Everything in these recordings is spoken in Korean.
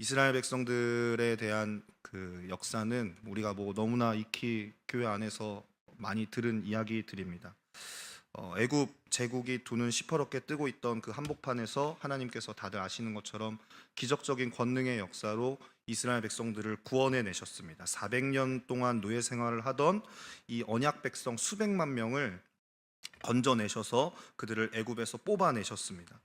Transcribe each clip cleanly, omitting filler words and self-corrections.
이스라엘 백성들에 대한 그 역사는 우리가 뭐 너무나 익히 교회 안에서 많이 들은 이야기들입니다. 애굽 제국이 두 눈 시퍼렇게 뜨고 있던 그 한복판에서 하나님께서 다들 아시는 것처럼 기적적인 권능의 역사로 이스라엘 백성들을 구원해 내셨습니다. 400년 동안 노예 생활을 하던 이 언약 백성 수백만 명을 건져내셔서 그들을 애굽에서 뽑아내셨습니다.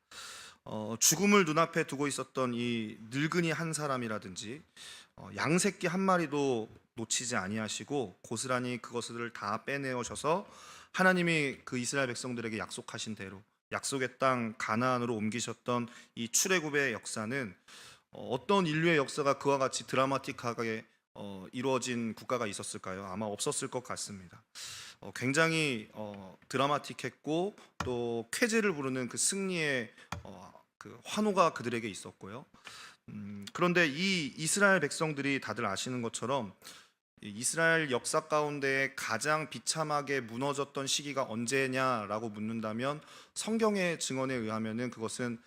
죽음을 눈앞에 두고 있었던 이 늙은이 한 사람이라든지 양새끼 한 마리도 놓치지 아니하시고 고스란히 그것을 다 빼내오셔서 하나님이 그 이스라엘 백성들에게 약속하신 대로 약속의 땅 가나안으로 옮기셨던 이 출애굽의 역사는 어떤 인류의 역사가 그와 같이 드라마틱하게 이루어진 국가가 있었을까요? 아마 없었을 것 같습니다. 굉장히 드라마틱했고 또 쾌재를 부르는 그 승리의 그 환호가 그들에게 있었고요. 그런데 이 이스라엘 백성들이 다들 아시는 것처럼 이스라엘 역사 가운데 가장 비참하게 무너졌던 시기가 언제냐라고 묻는다면 성경의 증언에 의하면은 그것은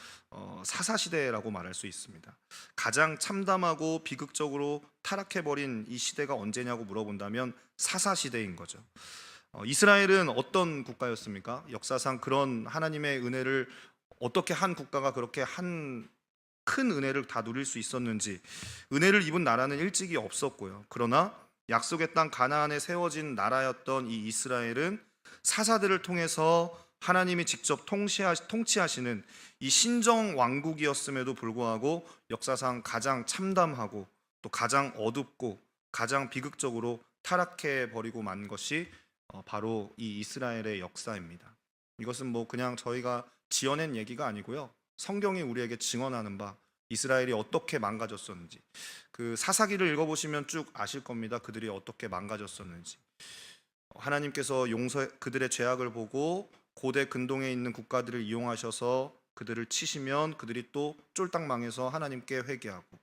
사사시대라고 말할 수 있습니다. 가장 참담하고 비극적으로 타락해버린 이 시대가 언제냐고 물어본다면 사사시대인 거죠. 이스라엘은 어떤 국가였습니까? 역사상 그런 하나님의 은혜를 어떻게 한 국가가 그렇게 한 큰 은혜를 다 누릴 수 있었는지, 은혜를 입은 나라는 일찍이 없었고요. 그러나 약속의 땅 가나안에 세워진 나라였던 이 이스라엘은 사사들을 통해서 하나님이 직접 통치하시는 이 신정 왕국이었음에도 불구하고 역사상 가장 참담하고 또 가장 어둡고 가장 비극적으로 타락해 버리고 만 것이 바로 이 이스라엘의 역사입니다. 이것은 뭐 그냥 저희가 지어낸 얘기가 아니고요. 성경이 우리에게 증언하는 바 이스라엘이 어떻게 망가졌었는지 그 사사기를 읽어보시면 쭉 아실 겁니다. 그들이 어떻게 망가졌었는지. 하나님께서 그들의 죄악을 보고 고대 근동에 있는 국가들을 이용하셔서 그들을 치시면 그들이 또 쫄딱 망해서 하나님께 회개하고,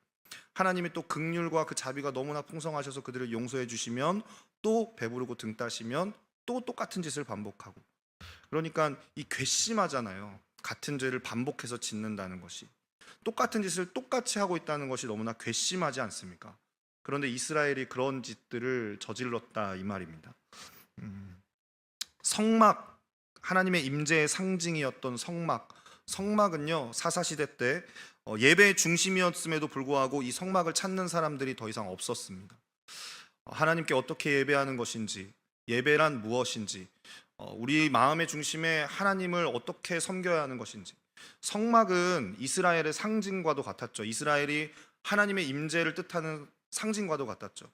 하나님이 또 긍휼과 그 자비가 너무나 풍성하셔서 그들을 용서해 주시면 또 배부르고 등 따시면 또 똑같은 짓을 반복하고. 그러니까 이 괘씸하잖아요. 같은 죄를 반복해서 짓는다는 것이, 똑같은 짓을 똑같이 하고 있다는 것이 너무나 괘씸하지 않습니까? 그런데 이스라엘이 그런 짓들을 저질렀다 이 말입니다. 성막, 하나님의 임재의 상징이었던 성막은요 사사시대 때 예배의 중심이었음에도 불구하고 이 성막을 찾는 사람들이 더 이상 없었습니다. 하나님께 어떻게 예배하는 것인지, 예배란 무엇인지, 우리 마음의 중심에 하나님을 어떻게 섬겨야 하는 것인지. 성막은 이스라엘의 상징과도 같았죠. 이스라엘이 하나님의 임재를 뜻하는 상징과도 같았죠.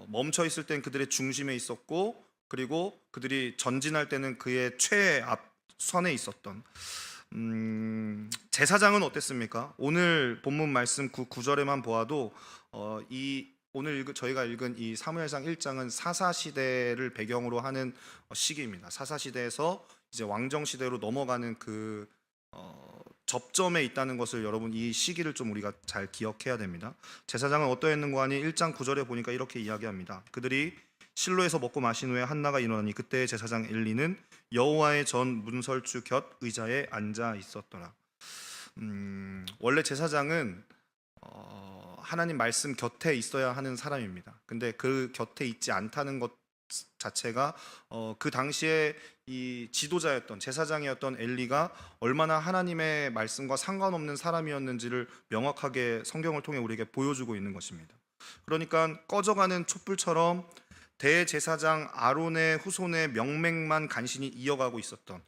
멈춰 있을 땐 그들의 중심에 있었고, 그리고 그들이 전진할 때는 그의 최앞선에 있었던. 제사장은 어땠습니까? 오늘 본문 말씀 9절에만 보아도 오늘 저희가 읽은 이 사무엘상 1장은 사사시대를 배경으로 하는 시기입니다. 사사시대에서 이제 왕정시대로 넘어가는 그 접점에 있다는 것을 여러분 이 시기를 좀 우리가 잘 기억해야 됩니다. 제사장은 어떠했는고 하니 1장 9절에 보니까 이렇게 이야기합니다. 그들이 실로에서 먹고 마신 후에 한나가 일어나니 그때 제사장 엘리는 여호와의 전 문설주 곁 의자에 앉아 있었더라. 원래 제사장은 하나님 말씀 곁에 있어야 하는 사람입니다. 근데 그 곁에 있지 않다는 것 자체가 그 당시에 이 지도자였던 제사장이었던 엘리가 얼마나 하나님의 말씀과 상관없는 사람이었는지를 명확하게 성경을 통해 우리에게 보여주고 있는 것입니다. 그러니까 꺼져가는 촛불처럼 대제사장 아론의 후손의 명맥만 간신히 이어가고 있었던,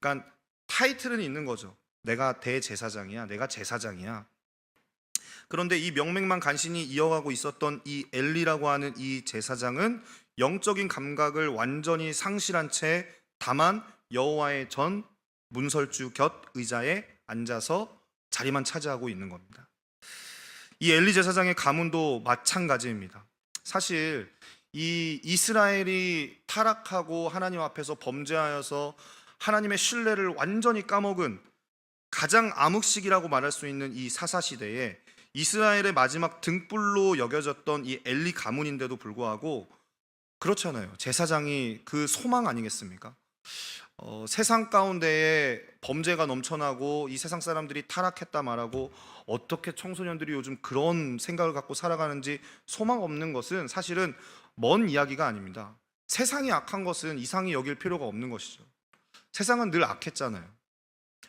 그러니까 타이틀은 있는 거죠. 내가 대제사장이야, 내가 제사장이야. 그런데 이 명맥만 간신히 이어가고 있었던 이 엘리라고 하는 이 제사장은 영적인 감각을 완전히 상실한 채 다만 여호와의 전 문설주 곁 의자에 앉아서 자리만 차지하고 있는 겁니다. 이 엘리 제사장의 가문도 마찬가지입니다. 사실 이 이스라엘이 타락하고 하나님 앞에서 범죄하여서 하나님의 신뢰를 완전히 까먹은 가장 암흑시기라고 말할 수 있는 이 사사시대에 이스라엘의 마지막 등불로 여겨졌던 이 엘리 가문인데도 불구하고 그렇잖아요. 제사장이 그 소망 아니겠습니까? 세상 가운데에 범죄가 넘쳐나고 이 세상 사람들이 타락했다 말하고 어떻게 청소년들이 요즘 그런 생각을 갖고 살아가는지 소망 없는 것은 사실은 먼 이야기가 아닙니다. 세상이 악한 것은 이상히 여길 필요가 없는 것이죠. 세상은 늘 악했잖아요.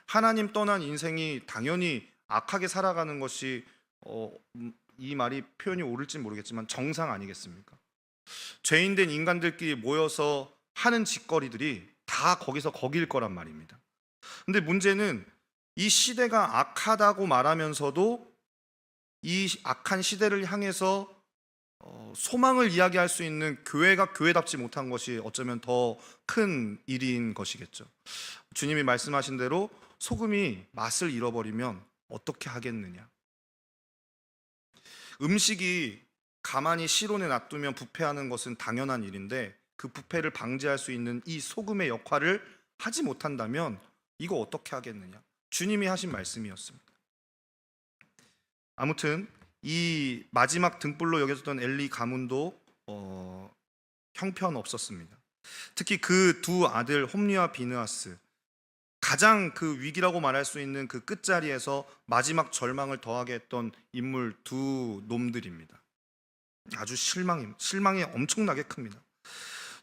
하나님 떠난 인생이 당연히 악하게 살아가는 것이 이 말이 표현이 옳을지 모르겠지만 정상 아니겠습니까? 죄인된 인간들끼리 모여서 하는 짓거리들이 다 거기서 거길 거란 말입니다. 근데 문제는 이 시대가 악하다고 말하면서도 이 악한 시대를 향해서 소망을 이야기할 수 있는 교회가 교회답지 못한 것이 어쩌면 더 큰 일인 것이겠죠. 주님이 말씀하신 대로 소금이 맛을 잃어버리면 어떻게 하겠느냐. 음식이 가만히 실온에 놔두면 부패하는 것은 당연한 일인데 그 부패를 방지할 수 있는 이 소금의 역할을 하지 못한다면 이거 어떻게 하겠느냐. 주님이 하신 말씀이었습니다. 아무튼 이 마지막 등불로 여겨졌던 엘리 가문도 형편없었습니다. 특히 그 두 아들 홈리와 비느하스, 가장 그 위기라고 말할 수 있는 그 끝자리에서 마지막 절망을 더하게 했던 인물 두 놈들입니다. 아주 실망이 엄청나게 큽니다.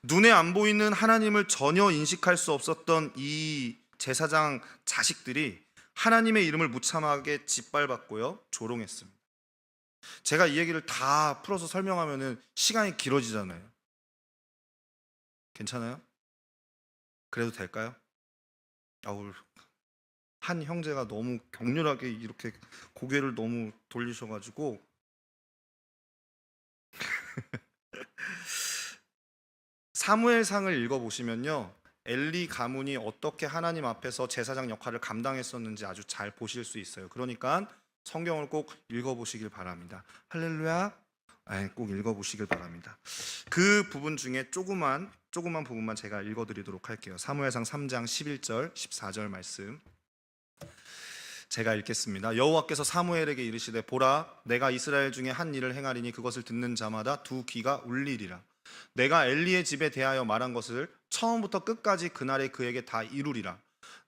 눈에 안 보이는 하나님을 전혀 인식할 수 없었던 이 제사장 자식들이 하나님의 이름을 무참하게 짓밟았고요, 조롱했습니다. 제가 이 얘기를 다 풀어서 설명하면 시간이 길어지잖아요. 괜찮아요? 그래도 될까요? 한 형제가 너무 격렬하게 이렇게 고개를 너무 돌리셔가지고 사무엘상을 읽어보시면요, 엘리 가문이 어떻게 하나님 앞에서 제사장 역할을 감당했었는지 아주 잘 보실 수 있어요. 그러니까 성경을 꼭 읽어보시길 바랍니다. 할렐루야. 꼭 읽어보시길 바랍니다. 그 부분 중에 조그만 부분만 제가 읽어드리도록 할게요. 사무엘상 3장 11절 14절 말씀 제가 읽겠습니다. 여호와께서 사무엘에게 이르시되 보라, 내가 이스라엘 중에 한 일을 행하리니 그것을 듣는 자마다 두 귀가 울리리라. 내가 엘리의 집에 대하여 말한 것을 처음부터 끝까지 그날에 그에게 다 이루리라.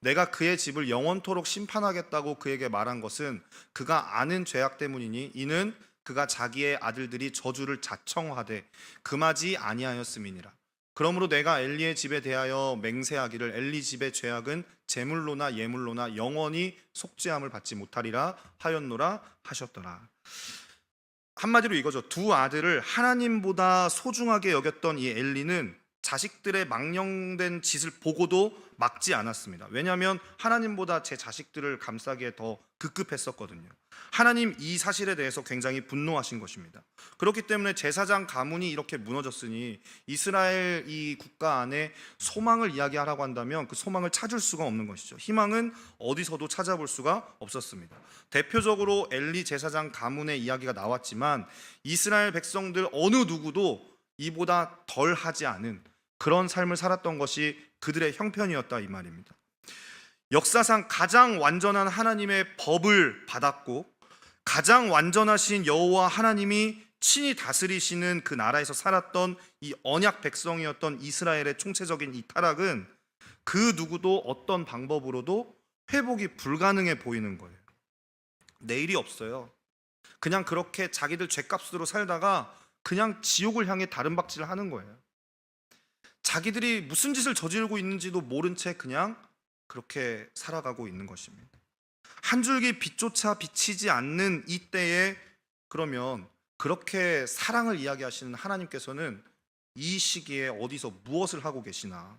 내가 그의 집을 영원토록 심판하겠다고 그에게 말한 것은 그가 아는 죄악 때문이니 이는 그가 자기의 아들들이 저주를 자청하되 금하지 아니하였음이니라. 그러므로 내가 엘리의 집에 대하여 맹세하기를 엘리 집의 죄악은 제물로나 예물로나 영원히 속죄함을 받지 못하리라 하였노라 하셨더라. 한마디로 이거죠. 두 아들을 하나님보다 소중하게 여겼던 이 엘리는 자식들의 망령된 짓을 보고도 막지 않았습니다. 왜냐하면 하나님보다 제 자식들을 감싸기에 더 급급했었거든요. 하나님 이 사실에 대해서 굉장히 분노하신 것입니다. 그렇기 때문에 제사장 가문이 이렇게 무너졌으니 이스라엘 이 국가 안에 소망을 이야기하라고 한다면 그 소망을 찾을 수가 없는 것이죠. 희망은 어디서도 찾아볼 수가 없었습니다. 대표적으로 엘리 제사장 가문의 이야기가 나왔지만 이스라엘 백성들 어느 누구도 이보다 덜 하지 않은 그런 삶을 살았던 것이 그들의 형편이었다 이 말입니다. 역사상 가장 완전한 하나님의 법을 받았고 가장 완전하신 여호와 하나님이 친히 다스리시는 그 나라에서 살았던 이 언약 백성이었던 이스라엘의 총체적인 이 타락은 그 누구도 어떤 방법으로도 회복이 불가능해 보이는 거예요. 내일이 없어요. 그냥 그렇게 자기들 죗값으로 살다가 그냥 지옥을 향해 다른 박질을 하는 거예요. 자기들이 무슨 짓을 저지르고 있는지도 모른 채 그냥 그렇게 살아가고 있는 것입니다. 한 줄기 빛조차 비치지 않는 이때에 그러면 그렇게 사랑을 이야기하시는 하나님께서는 이 시기에 어디서 무엇을 하고 계시나?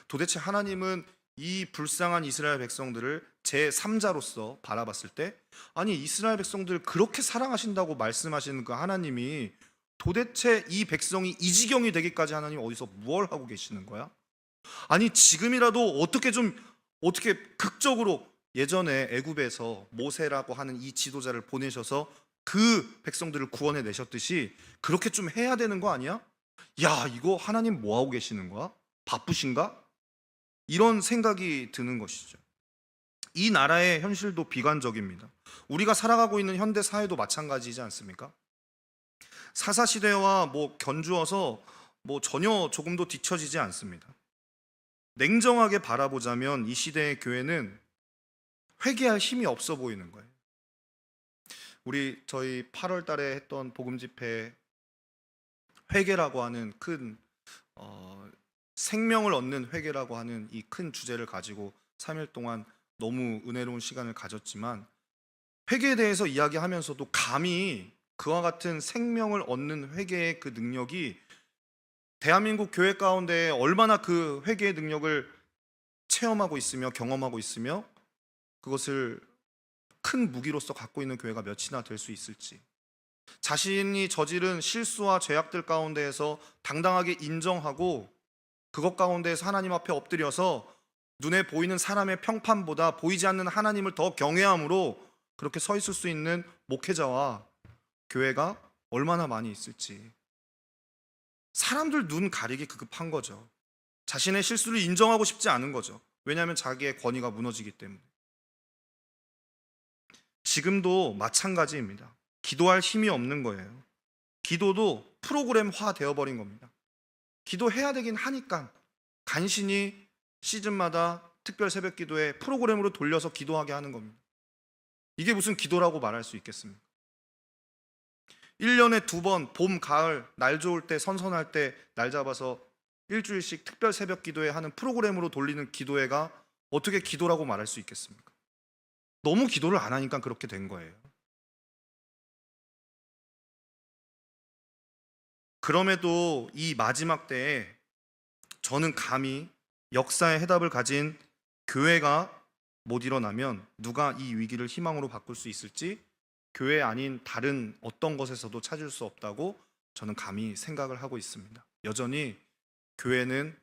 도대체 하나님은 이 불쌍한 이스라엘 백성들을 제3자로서 바라봤을 때 아니 이스라엘 백성들 그렇게 사랑하신다고 말씀하시는 그 하나님이 도대체 이 백성이 이 지경이 되기까지 하나님 어디서 무엇을 하고 계시는 거야? 아니 지금이라도 어떻게 극적으로 예전에 애굽에서 모세라고 하는 이 지도자를 보내셔서 그 백성들을 구원해 내셨듯이 그렇게 좀 해야 되는 거 아니야? 야 이거 하나님 뭐 하고 계시는 거야? 바쁘신가? 이런 생각이 드는 것이죠. 이 나라의 현실도 비관적입니다. 우리가 살아가고 있는 현대 사회도 마찬가지이지 않습니까? 사사시대와 견주어서 전혀 조금도 뒤처지지 않습니다. 냉정하게 바라보자면 이 시대의 교회는 회개할 힘이 없어 보이는 거예요. 저희 8월 달에 했던 복음 집회, 회개라고 하는 큰 생명을 얻는 회개라고 하는 이 큰 주제를 가지고 3일 동안 너무 은혜로운 시간을 가졌지만, 회개에 대해서 이야기하면서도 감히 그와 같은 생명을 얻는 회개의 그 능력이 대한민국 교회 가운데 얼마나 그 회개의 능력을 체험하고 있으며 경험하고 있으며 그것을 큰 무기로서 갖고 있는 교회가 몇이나 될 수 있을지, 자신이 저지른 실수와 죄악들 가운데에서 당당하게 인정하고 그것 가운데에서 하나님 앞에 엎드려서 눈에 보이는 사람의 평판보다 보이지 않는 하나님을 더 경외함으로 그렇게 서 있을 수 있는 목회자와 교회가 얼마나 많이 있을지. 사람들 눈 가리기 급한 거죠. 자신의 실수를 인정하고 싶지 않은 거죠. 왜냐하면 자기의 권위가 무너지기 때문에. 지금도 마찬가지입니다. 기도할 힘이 없는 거예요. 기도도 프로그램화 되어버린 겁니다. 기도해야 되긴 하니까 간신히 시즌마다 특별 새벽 기도에 프로그램으로 돌려서 기도하게 하는 겁니다. 이게 무슨 기도라고 말할 수 있겠습니까? 1년에 2번 봄, 가을, 날 좋을 때, 선선할 때 날 잡아서 일주일씩 특별 새벽 기도회 하는 프로그램으로 돌리는 기도회가 어떻게 기도라고 말할 수 있겠습니까? 너무 기도를 안 하니까 그렇게 된 거예요. 그럼에도 이 마지막 때에 저는 감히 역사의 해답을 가진 교회가 못 일어나면 누가 이 위기를 희망으로 바꿀 수 있을지 교회 아닌 다른 어떤 것에서도 찾을 수 없다고 저는 감히 생각을 하고 있습니다. 여전히 교회는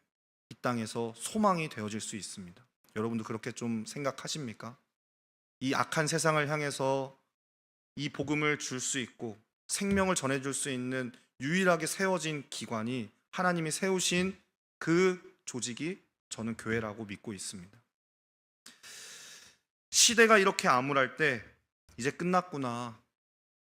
이 땅에서 소망이 되어질 수 있습니다. 여러분도 그렇게 좀 생각하십니까? 이 악한 세상을 향해서 이 복음을 줄 수 있고 생명을 전해줄 수 있는 유일하게 세워진 기관이 하나님이 세우신 그 조직이 저는 교회라고 믿고 있습니다. 시대가 이렇게 암울할 때 이제 끝났구나.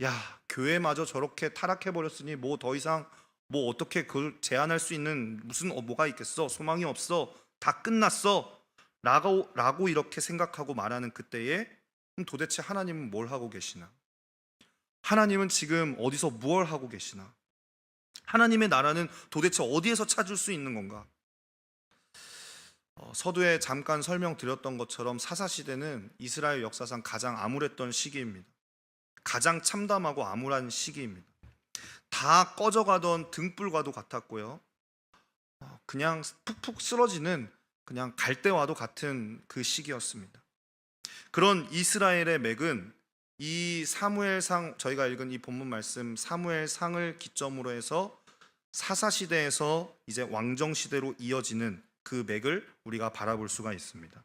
야, 교회마저 저렇게 타락해버렸으니 뭐 더 이상 뭐 어떻게 그걸 제한할 수 있는 무슨 뭐가 있겠어? 소망이 없어. 다 끝났어. 라고 이렇게 생각하고 말하는 그때에 도대체 하나님은 뭘 하고 계시나? 하나님은 지금 어디서 무엇을 하고 계시나? 하나님의 나라는 도대체 어디에서 찾을 수 있는 건가? 서두에 잠깐 설명드렸던 것처럼 사사시대는 이스라엘 역사상 가장 암울했던 시기입니다. 가장 참담하고 암울한 시기입니다. 다 꺼져가던 등불과도 같았고요. 그냥 푹푹 쓰러지는 그냥 갈대와도 같은 그 시기였습니다. 그런 이스라엘의 맥은 이 사무엘상, 저희가 읽은 이 본문 말씀 사무엘상을 기점으로 해서 사사시대에서 이제 왕정시대로 이어지는 그 맥을 우리가 바라볼 수가 있습니다.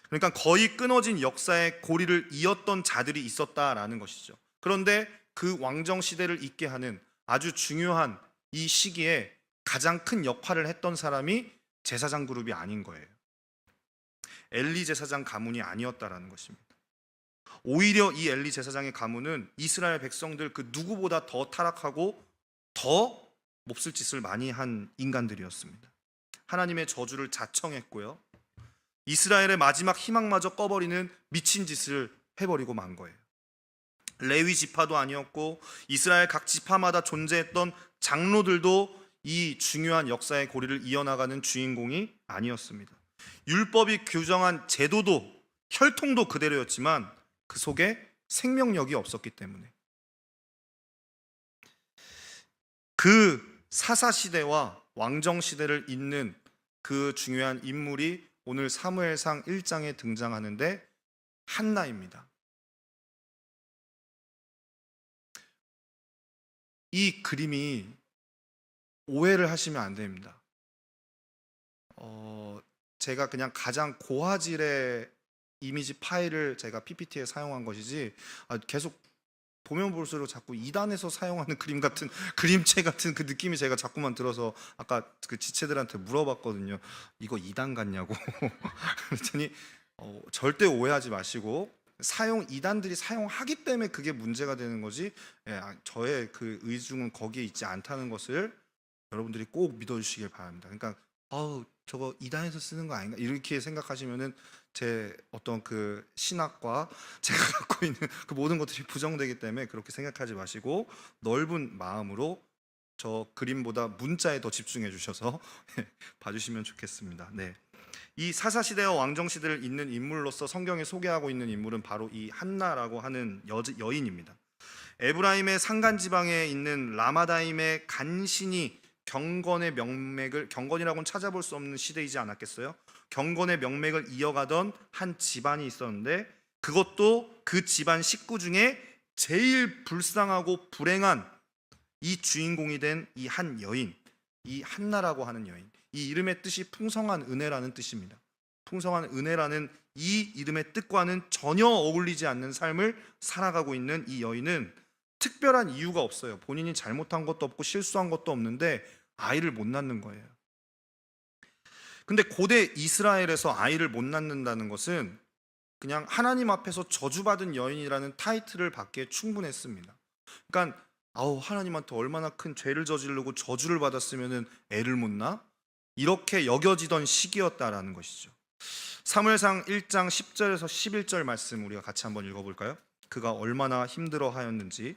그러니까 거의 끊어진 역사의 고리를 이었던 자들이 있었다라는 것이죠. 그런데 그 왕정시대를 잇게 하는 아주 중요한 이 시기에 가장 큰 역할을 했던 사람이 제사장 그룹이 아닌 거예요. 엘리 제사장 가문이 아니었다라는 것입니다. 오히려 이 엘리 제사장의 가문은 이스라엘 백성들 그 누구보다 더 타락하고 더 몹쓸 짓을 많이 한 인간들이었습니다. 하나님의 저주를 자청했고요. 이스라엘의 마지막 희망마저 꺼버리는 미친 짓을 해버리고 만 거예요. 레위 지파도 아니었고 이스라엘 각 지파마다 존재했던 장로들도 이 중요한 역사의 고리를 이어나가는 주인공이 아니었습니다. 율법이 규정한 제도도 혈통도 그대로였지만 그 속에 생명력이 없었기 때문에 그 사사시대와 왕정시대를 잇는 그 중요한 인물이 오늘 사무엘상 1장에 등장하는데 한나입니다. 이 그림이 오해를 하시면 안 됩니다. 제가 그냥 가장 고화질의 이미지 파일을 제가 PPT에 사용한 것이지 계속 보면 볼수록 자꾸 2단에서 사용하는 그림 같은 그림체 같은 그 느낌이 제가 자꾸만 들어서 아까 그 지체들한테 물어봤거든요. 이거 2단 같냐고. 그랬더니 절대 오해하지 마시고 2단들이 사용하기 때문에 그게 문제가 되는 거지 저의 그 의중은 거기에 있지 않다는 것을 여러분들이 꼭 믿어주시길 바랍니다. 그러니까 저거 이단에서 쓰는 거 아닌가 이렇게 생각하시면은 제 어떤 그 신학과 제가 갖고 있는 그 모든 것들이 부정되기 때문에 그렇게 생각하지 마시고 넓은 마음으로 저 그림보다 문자에 더 집중해 주셔서 봐주시면 좋겠습니다. 네. 이 사사시대와 왕정시대를 잇는 인물로서 성경에 소개하고 있는 인물은 바로 이 한나라고 하는 여인입니다. 에브라임의 산간 지방에 있는 라마다임의 간신히 경건의 명맥을, 경건이라고는 찾아볼 수 없는 시대이지 않았겠어요? 경건의 명맥을 이어가던 한 집안이 있었는데, 그것도 그 집안 식구 중에 제일 불쌍하고 불행한 이 주인공이 된 이 한 여인, 이 한나라고 하는 여인, 이 이름의 뜻이 풍성한 은혜라는 뜻입니다. 풍성한 은혜라는 이 이름의 뜻과는 전혀 어울리지 않는 삶을 살아가고 있는 이 여인은 특별한 이유가 없어요. 본인이 잘못한 것도 없고 실수한 것도 없는데 아이를 못 낳는 거예요. 근데 고대 이스라엘에서 아이를 못 낳는다는 것은 그냥 하나님 앞에서 저주받은 여인이라는 타이틀을 받기에 충분했습니다. 그러니까 하나님한테 얼마나 큰 죄를 저지르고 저주를 받았으면 애를 못 낳아? 이렇게 여겨지던 시기였다라는 것이죠. 사무엘상 1장 10절에서 11절 말씀 우리가 같이 한번 읽어볼까요? 그가 얼마나 힘들어 하였는지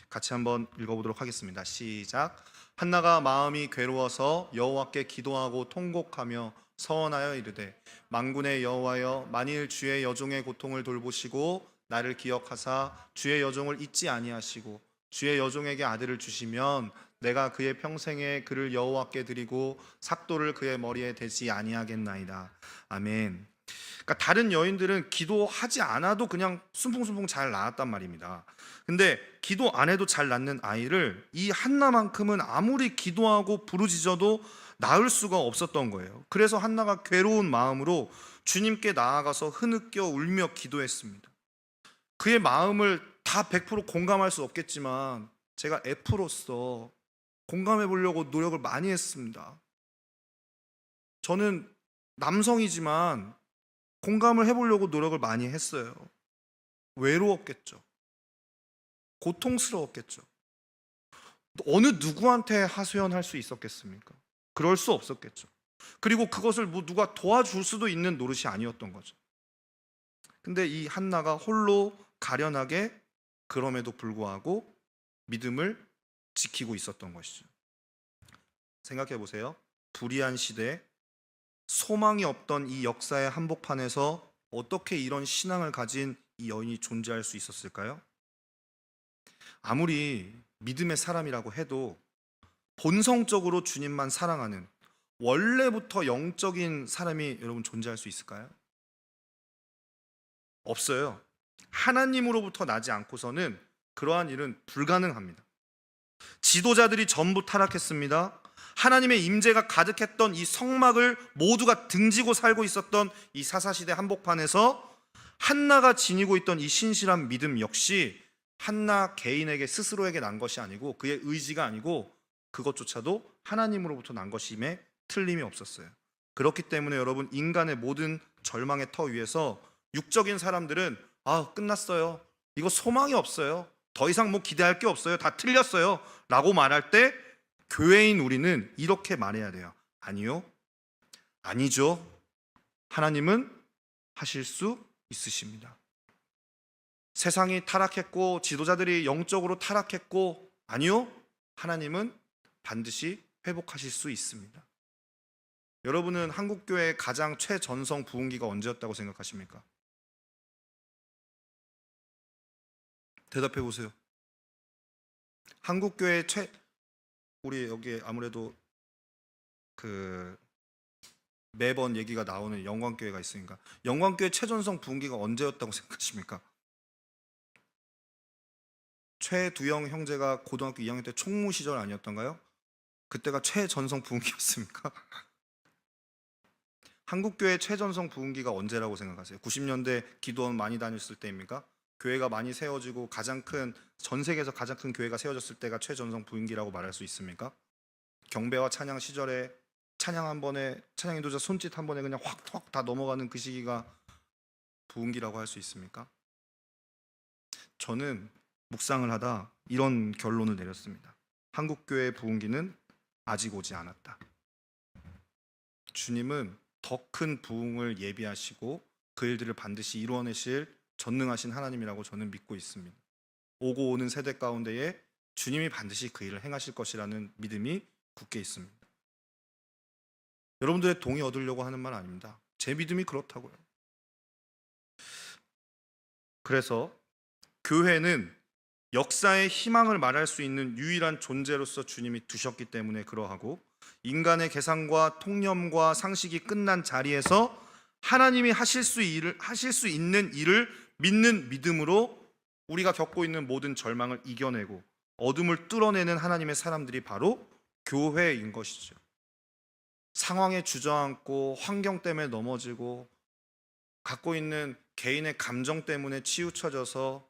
같이 한번 읽어보도록 하겠습니다. 시작. 한나가 마음이 괴로워서 여호와께 기도하고 통곡하며 서원하여 이르되, 만군의 여호와여, 만일 주의 여종의 고통을 돌보시고 나를 기억하사 주의 여종을 잊지 아니하시고 주의 여종에게 아들을 주시면 내가 그의 평생에 그를 여호와께 드리고 삭도를 그의 머리에 대지 아니하겠나이다. 아멘. 그러니까 다른 여인들은 기도하지 않아도 그냥 순풍순풍 잘 낳았단 말입니다. 근데 기도 안 해도 잘 낳는 아이를 이 한나만큼은 아무리 기도하고 부르짖어도 낳을 수가 없었던 거예요. 그래서 한나가 괴로운 마음으로 주님께 나아가서 흐느껴 울며 기도했습니다. 그의 마음을 다 100% 공감할 수 없겠지만 제가 F로서 공감해 보려고 노력을 많이 했습니다. 저는 남성이지만 공감을 해보려고 노력을 많이 했어요. 외로웠겠죠. 고통스러웠겠죠. 어느 누구한테 하소연할 수 있었겠습니까? 그럴 수 없었겠죠. 그리고 그것을 누가 도와줄 수도 있는 노릇이 아니었던 거죠. 근데 이 한나가 홀로 가련하게 그럼에도 불구하고 믿음을 지키고 있었던 것이죠. 생각해 보세요. 불의한 시대, 소망이 없던 이 역사의 한복판에서 어떻게 이런 신앙을 가진 이 여인이 존재할 수 있었을까요? 아무리 믿음의 사람이라고 해도 본성적으로 주님만 사랑하는 원래부터 영적인 사람이 여러분 존재할 수 있을까요? 없어요. 하나님으로부터 나지 않고서는 그러한 일은 불가능합니다. 지도자들이 전부 타락했습니다. 하나님의 임재가 가득했던 이 성막을 모두가 등지고 살고 있었던 이 사사시대 한복판에서 한나가 지니고 있던 이 신실한 믿음 역시 한나 개인에게 스스로에게 난 것이 아니고 그의 의지가 아니고 그것조차도 하나님으로부터 난 것임에 틀림이 없었어요. 그렇기 때문에 여러분, 인간의 모든 절망의 터 위에서 육적인 사람들은 끝났어요, 이거 소망이 없어요, 더 이상 뭐 기대할 게 없어요, 다 틀렸어요 라고 말할 때 교회인 우리는 이렇게 말해야 돼요. 아니요, 아니죠. 하나님은 하실 수 있으십니다. 세상이 타락했고 지도자들이 영적으로 타락했고, 아니요, 하나님은 반드시 회복하실 수 있습니다. 여러분은 한국교회의 가장 최전성 부흥기가 언제였다고 생각하십니까? 대답해 보세요. 한국교회의 우리 여기 아무래도 매번 얘기가 나오는 영광교회가 있으니까, 영광교회 최전성 부흥기가 언제였다고 생각하십니까? 최두영 형제가 고등학교 2학년 때 총무 시절 아니었던가요? 그때가 최전성 부흥기였습니까? 한국교회 최전성 부흥기가 언제라고 생각하세요? 90년대 기도원 많이 다녔을 때입니까? 교회가 많이 세워지고 전 세계에서 가장 큰 교회가 세워졌을 때가 최전성 부흥기라고 말할 수 있습니까? 경배와 찬양 시절에 찬양 한 번에, 찬양 인도자 손짓 한 번에 그냥 확 다 넘어가는 그 시기가 부흥기라고 할 수 있습니까? 저는 묵상을 하다 이런 결론을 내렸습니다. 한국교회의 부흥기는 아직 오지 않았다. 주님은 더 큰 부흥을 예비하시고 그 일들을 반드시 이루어내실 전능하신 하나님이라고 저는 믿고 있습니다. 오고 오는 세대 가운데에 주님이 반드시 그 일을 행하실 것이라는 믿음이 굳게 있습니다. 여러분들의 동의 얻으려고 하는 말 아닙니다. 제 믿음이 그렇다고요. 그래서 교회는 역사의 희망을 말할 수 있는 유일한 존재로서 주님이 두셨기 때문에 그러하고, 인간의 계산과 통념과 상식이 끝난 자리에서 하나님이 하실 수 있는 일을 믿는 믿음으로 우리가 겪고 있는 모든 절망을 이겨내고 어둠을 뚫어내는 하나님의 사람들이 바로 교회인 것이죠. 상황에 주저앉고 환경 때문에 넘어지고 갖고 있는 개인의 감정 때문에 치우쳐져서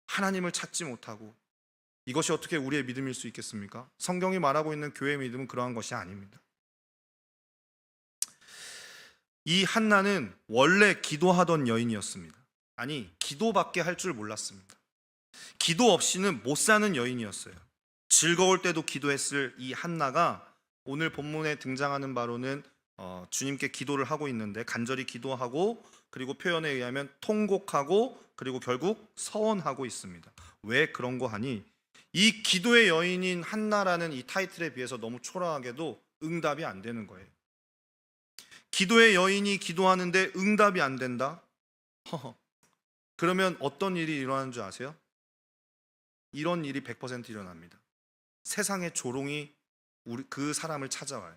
하나님을 찾지 못하고, 이것이 어떻게 우리의 믿음일 수 있겠습니까? 성경이 말하고 있는 교회의 믿음은 그러한 것이 아닙니다. 이 한나는 원래 기도하던 여인이었습니다. 아니, 기도밖에 할 줄 몰랐습니다. 기도 없이는 못 사는 여인이었어요. 즐거울 때도 기도했을 이 한나가 오늘 본문에 등장하는 바로는 주님께 기도를 하고 있는데, 간절히 기도하고, 그리고 표현에 의하면 통곡하고, 그리고 결국 서원하고 있습니다. 왜 그런 거 하니? 이 기도의 여인인 한나라는 이 타이틀에 비해서 너무 초라하게도 응답이 안 되는 거예요. 기도의 여인이 기도하는데 응답이 안 된다? 그러면 어떤 일이 일어나는 줄 아세요? 이런 일이 100% 일어납니다. 세상의 조롱이 그 사람을 찾아와요.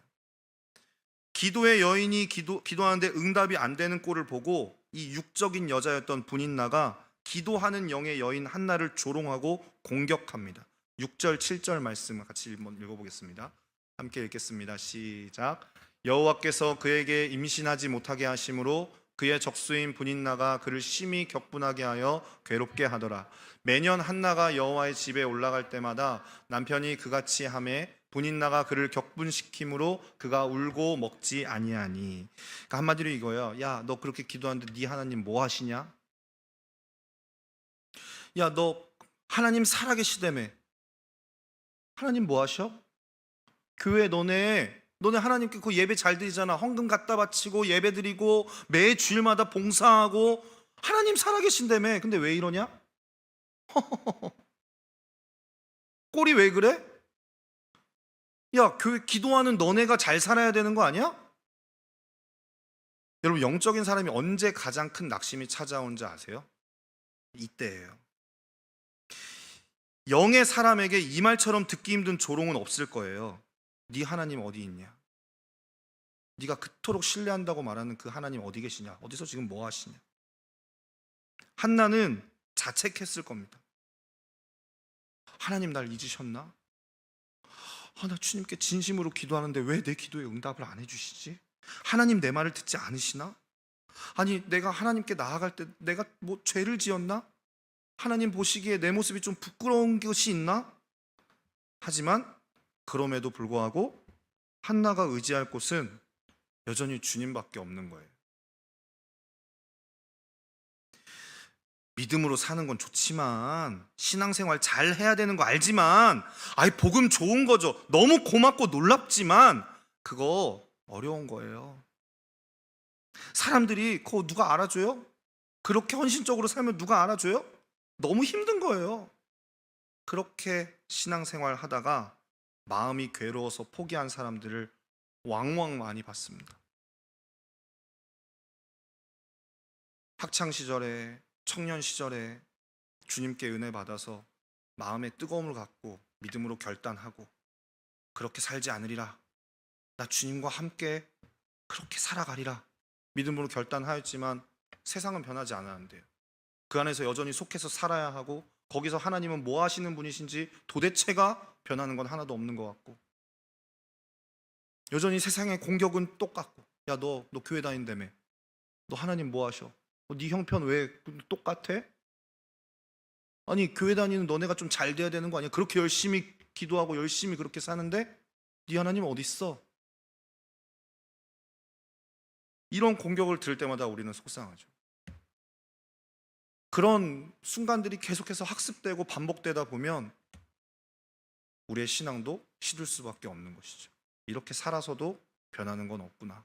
기도의 여인이 기도하는데 응답이 안 되는 꼴을 보고 이 육적인 여자였던 분인나가 기도하는 영의 여인 한나를 조롱하고 공격합니다. 6절 7절 말씀 같이 한번 읽어보겠습니다. 함께 읽겠습니다. 시작. 여호와께서 그에게 임신하지 못하게 하심으로 그의 적수인 분인나가 그를 심히 격분하게 하여 괴롭게 하더라. 매년 한나가 여호와의 집에 올라갈 때마다 남편이 그같이 하매 분인나가 그를 격분시킴으로 그가 울고 먹지 아니하니. 그러니까 한마디로 이거예요. 야, 너 그렇게 기도하는데 네 하나님 뭐 하시냐? 야, 너 하나님 살아계시다며. 하나님 뭐 하셔? 교회 너네 하나님께 그 예배 잘 드리잖아. 헌금 갖다 바치고 예배 드리고 매 주일마다 봉사하고 하나님 살아계신다며. 근데 왜 이러냐? 꼴이 왜 그래? 야, 교회 기도하는 너네가 잘 살아야 되는 거 아니야? 여러분, 영적인 사람이 언제 가장 큰 낙심이 찾아오는지 아세요? 이때예요. 영의 사람에게 이 말처럼 듣기 힘든 조롱은 없을 거예요. 네 하나님 어디 있냐? 네가 그토록 신뢰한다고 말하는 그 하나님 어디 계시냐? 어디서 지금 뭐 하시냐? 한나는 자책했을 겁니다. 하나님 날 잊으셨나? 나 주님께 진심으로 기도하는데 왜 내 기도에 응답을 안 해주시지? 하나님 내 말을 듣지 않으시나? 아니, 내가 하나님께 나아갈 때 내가 뭐 죄를 지었나? 하나님 보시기에 내 모습이 좀 부끄러운 것이 있나? 하지만 그럼에도 불구하고 한나가 의지할 곳은 여전히 주님밖에 없는 거예요. 믿음으로 사는 건 좋지만, 신앙생활 잘 해야 되는 거 알지만, 복음 좋은 거죠. 너무 고맙고 놀랍지만 그거 어려운 거예요. 사람들이 그거 누가 알아줘요? 그렇게 헌신적으로 살면 누가 알아줘요? 너무 힘든 거예요. 그렇게 신앙생활 하다가 마음이 괴로워서 포기한 사람들을 왕왕 많이 봤습니다. 학창 시절에, 청년 시절에 주님께 은혜 받아서 마음에 뜨거움을 갖고 믿음으로 결단하고 그렇게 살지 않으리라, 나 주님과 함께 그렇게 살아가리라 믿음으로 결단하였지만 세상은 변하지 않았는데요. 그 안에서 여전히 속해서 살아야 하고, 거기서 하나님은 뭐 하시는 분이신지 도대체가 변하는 건 하나도 없는 것 같고, 여전히 세상의 공격은 똑같고, 야, 너 교회 다닌다며, 너 하나님 뭐 하셔? 네 형편 왜 똑같아? 아니, 교회 다니는 너네가 좀 잘 돼야 되는 거 아니야? 그렇게 열심히 기도하고 열심히 그렇게 사는데 네 하나님 어디 있어? 이런 공격을 들을 때마다 우리는 속상하죠. 그런 순간들이 계속해서 학습되고 반복되다 보면 우리의 신앙도 시들 수밖에 없는 것이죠. 이렇게 살아서도 변하는 건 없구나.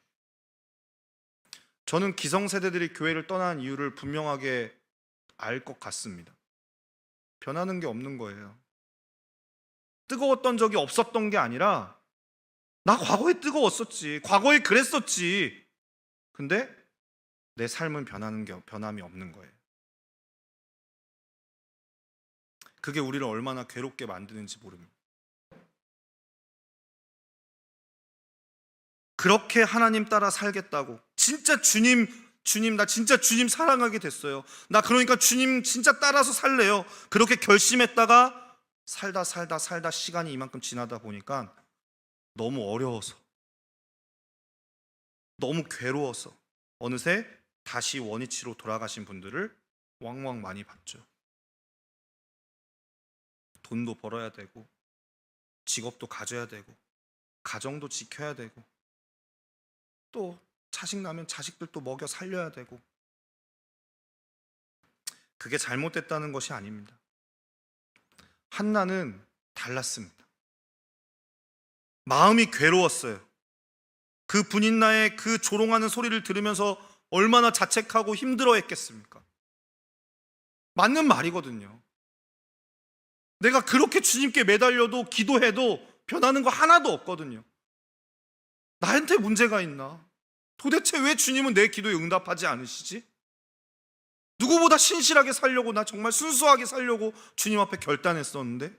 저는 기성세대들이 교회를 떠난 이유를 분명하게 알 것 같습니다. 변하는 게 없는 거예요. 뜨거웠던 적이 없었던 게 아니라 나 과거에 뜨거웠었지. 과거에 그랬었지. 근데 내 삶은 변함이 없는 거예요. 그게 우리를 얼마나 괴롭게 만드는지 모릅니다. 그렇게 하나님 따라 살겠다고 진짜 주님 나 진짜 주님 사랑하게 됐어요. 나 그러니까 주님 진짜 따라서 살래요. 그렇게 결심했다가 살다 시간이 이만큼 지나다 보니까 너무 어려워서 너무 괴로워서 어느새 다시 원위치로 돌아가신 분들을 왕왕 많이 봤죠. 돈도 벌어야 되고 직업도 가져야 되고 가정도 지켜야 되고 또 자식 나면 자식들도 먹여 살려야 되고. 그게 잘못됐다는 것이 아닙니다. 한나는 달랐습니다. 마음이 괴로웠어요. 그 분인나의 그 조롱하는 소리를 들으면서 얼마나 자책하고 힘들어했겠습니까? 맞는 말이거든요. 내가 그렇게 주님께 매달려도 기도해도 변하는 거 하나도 없거든요. 나한테 문제가 있나? 도대체 왜 주님은 내 기도에 응답하지 않으시지? 누구보다 신실하게 살려고, 나 정말 순수하게 살려고 주님 앞에 결단했었는데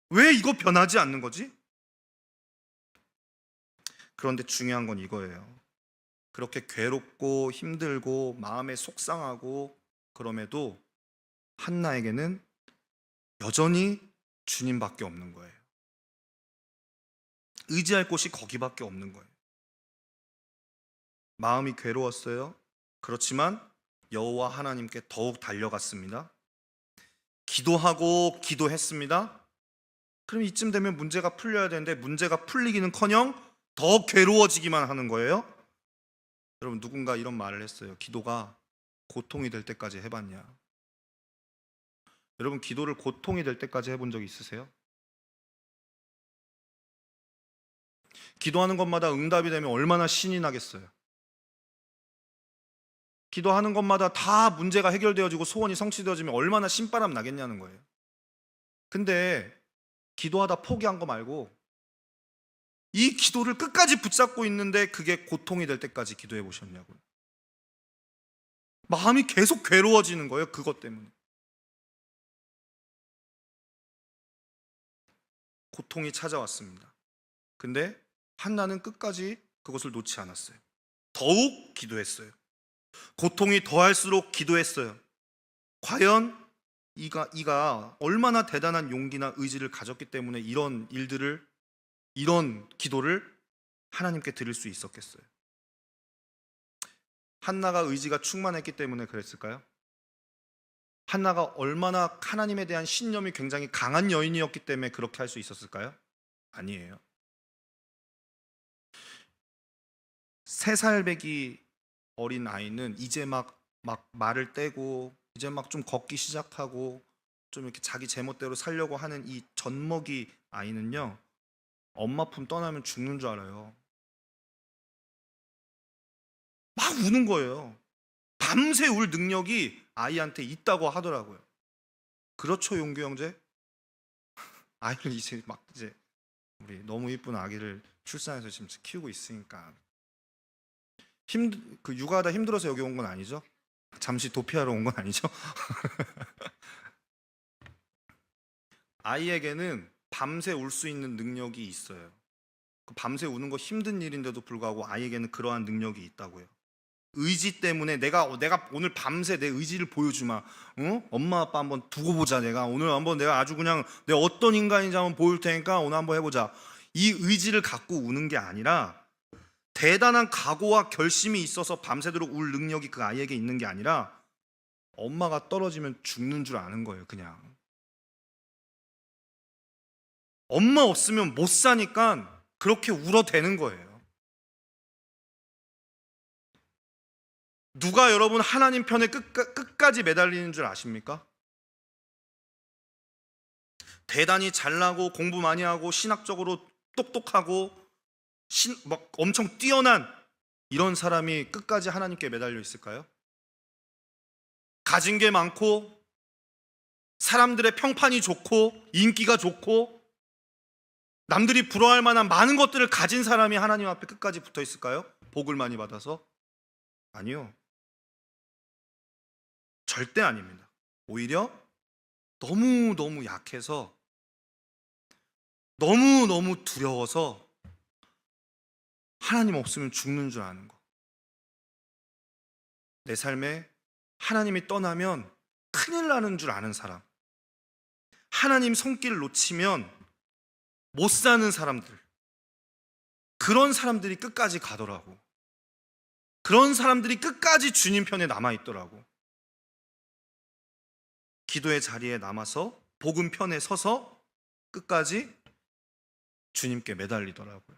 왜 이거 변하지 않는 거지? 그런데 중요한 건 이거예요. 그렇게 괴롭고 힘들고 마음에 속상하고 그럼에도 한나에게는 여전히 주님밖에 없는 거예요. 의지할 곳이 거기밖에 없는 거예요. 마음이 괴로웠어요. 그렇지만 여호와 하나님께 더욱 달려갔습니다. 기도하고 기도했습니다. 그럼 이쯤 되면 문제가 풀려야 되는데 문제가 풀리기는커녕 더 괴로워지기만 하는 거예요. 여러분, 누군가 이런 말을 했어요. 기도가 고통이 될 때까지 해봤냐? 여러분, 기도를 고통이 될 때까지 해본 적 있으세요? 기도하는 것마다 응답이 되면 얼마나 신이 나겠어요. 기도하는 것마다 다 문제가 해결되어지고 소원이 성취되어지면 얼마나 신바람 나겠냐는 거예요. 근데 기도하다 포기한 거 말고 이 기도를 끝까지 붙잡고 있는데 그게 고통이 될 때까지 기도해 보셨냐고요. 마음이 계속 괴로워지는 거예요. 그것 때문에. 고통이 찾아왔습니다. 근데 한나는 끝까지 그것을 놓지 않았어요. 더욱 기도했어요. 고통이 더할수록 기도했어요. 과연 이가 얼마나 대단한 용기나 의지를 가졌기 때문에 이런 기도를 하나님께 드릴 수 있었겠어요? 한나가 의지가 충만했기 때문에 그랬을까요? 한나가 얼마나 하나님에 대한 신념이 굉장히 강한 여인이었기 때문에 그렇게 할 수 있었을까요? 아니에요. 3살배기 어린 아이는 이제 막 말을 떼고 이제 막 좀 걷기 시작하고 좀 이렇게 자기 제멋대로 살려고 하는 이 젖먹이 아이는요, 엄마 품 떠나면 죽는 줄 알아요. 막 우는 거예요. 밤새 울 능력이 아이한테 있다고 하더라고요. 그렇죠, 용규 형제? 아이를 이제 우리 너무 이쁜 아기를 출산해서 지금 키우고 있으니까 육아하다 힘들어서 여기 온 건 아니죠? 잠시 도피하러 온 건 아니죠? 아이에게는 밤새 울 수 있는 능력이 있어요. 밤새 우는 거 힘든 일인데도 불구하고 아이에게는 그러한 능력이 있다고요. 의지 때문에 내가 오늘 밤새 내 의지를 보여주마. 응? 엄마 아빠 한번 두고 보자. 오늘 한번 내가 아주 그냥 내가 어떤 인간인지 한번 보일 테니까 오늘 한번 해보자. 이 의지를 갖고 우는 게 아니라 대단한 각오와 결심이 있어서 밤새도록 울 능력이 그 아이에게 있는 게 아니라 엄마가 떨어지면 죽는 줄 아는 거예요. 그냥 엄마 없으면 못 사니까 그렇게 울어대는 거예요. 누가 여러분 하나님 편에 끝까지 매달리는 줄 아십니까? 대단히 잘나고 공부 많이 하고 신학적으로 똑똑하고 막 엄청 뛰어난 이런 사람이 끝까지 하나님께 매달려 있을까요? 가진 게 많고 사람들의 평판이 좋고 인기가 좋고 남들이 부러워할 만한 많은 것들을 가진 사람이 하나님 앞에 끝까지 붙어 있을까요? 복을 많이 받아서? 아니요. 절대 아닙니다. 오히려 너무너무 약해서 너무너무 두려워서 하나님 없으면 죽는 줄 아는 거. 내 삶에 하나님이 떠나면 큰일 나는 줄 아는 사람. 하나님 손길 놓치면 못 사는 사람들. 그런 사람들이 끝까지 가더라고. 그런 사람들이 끝까지 주님 편에 남아있더라고. 기도의 자리에 남아서 복음 편에 서서 끝까지 주님께 매달리더라고요.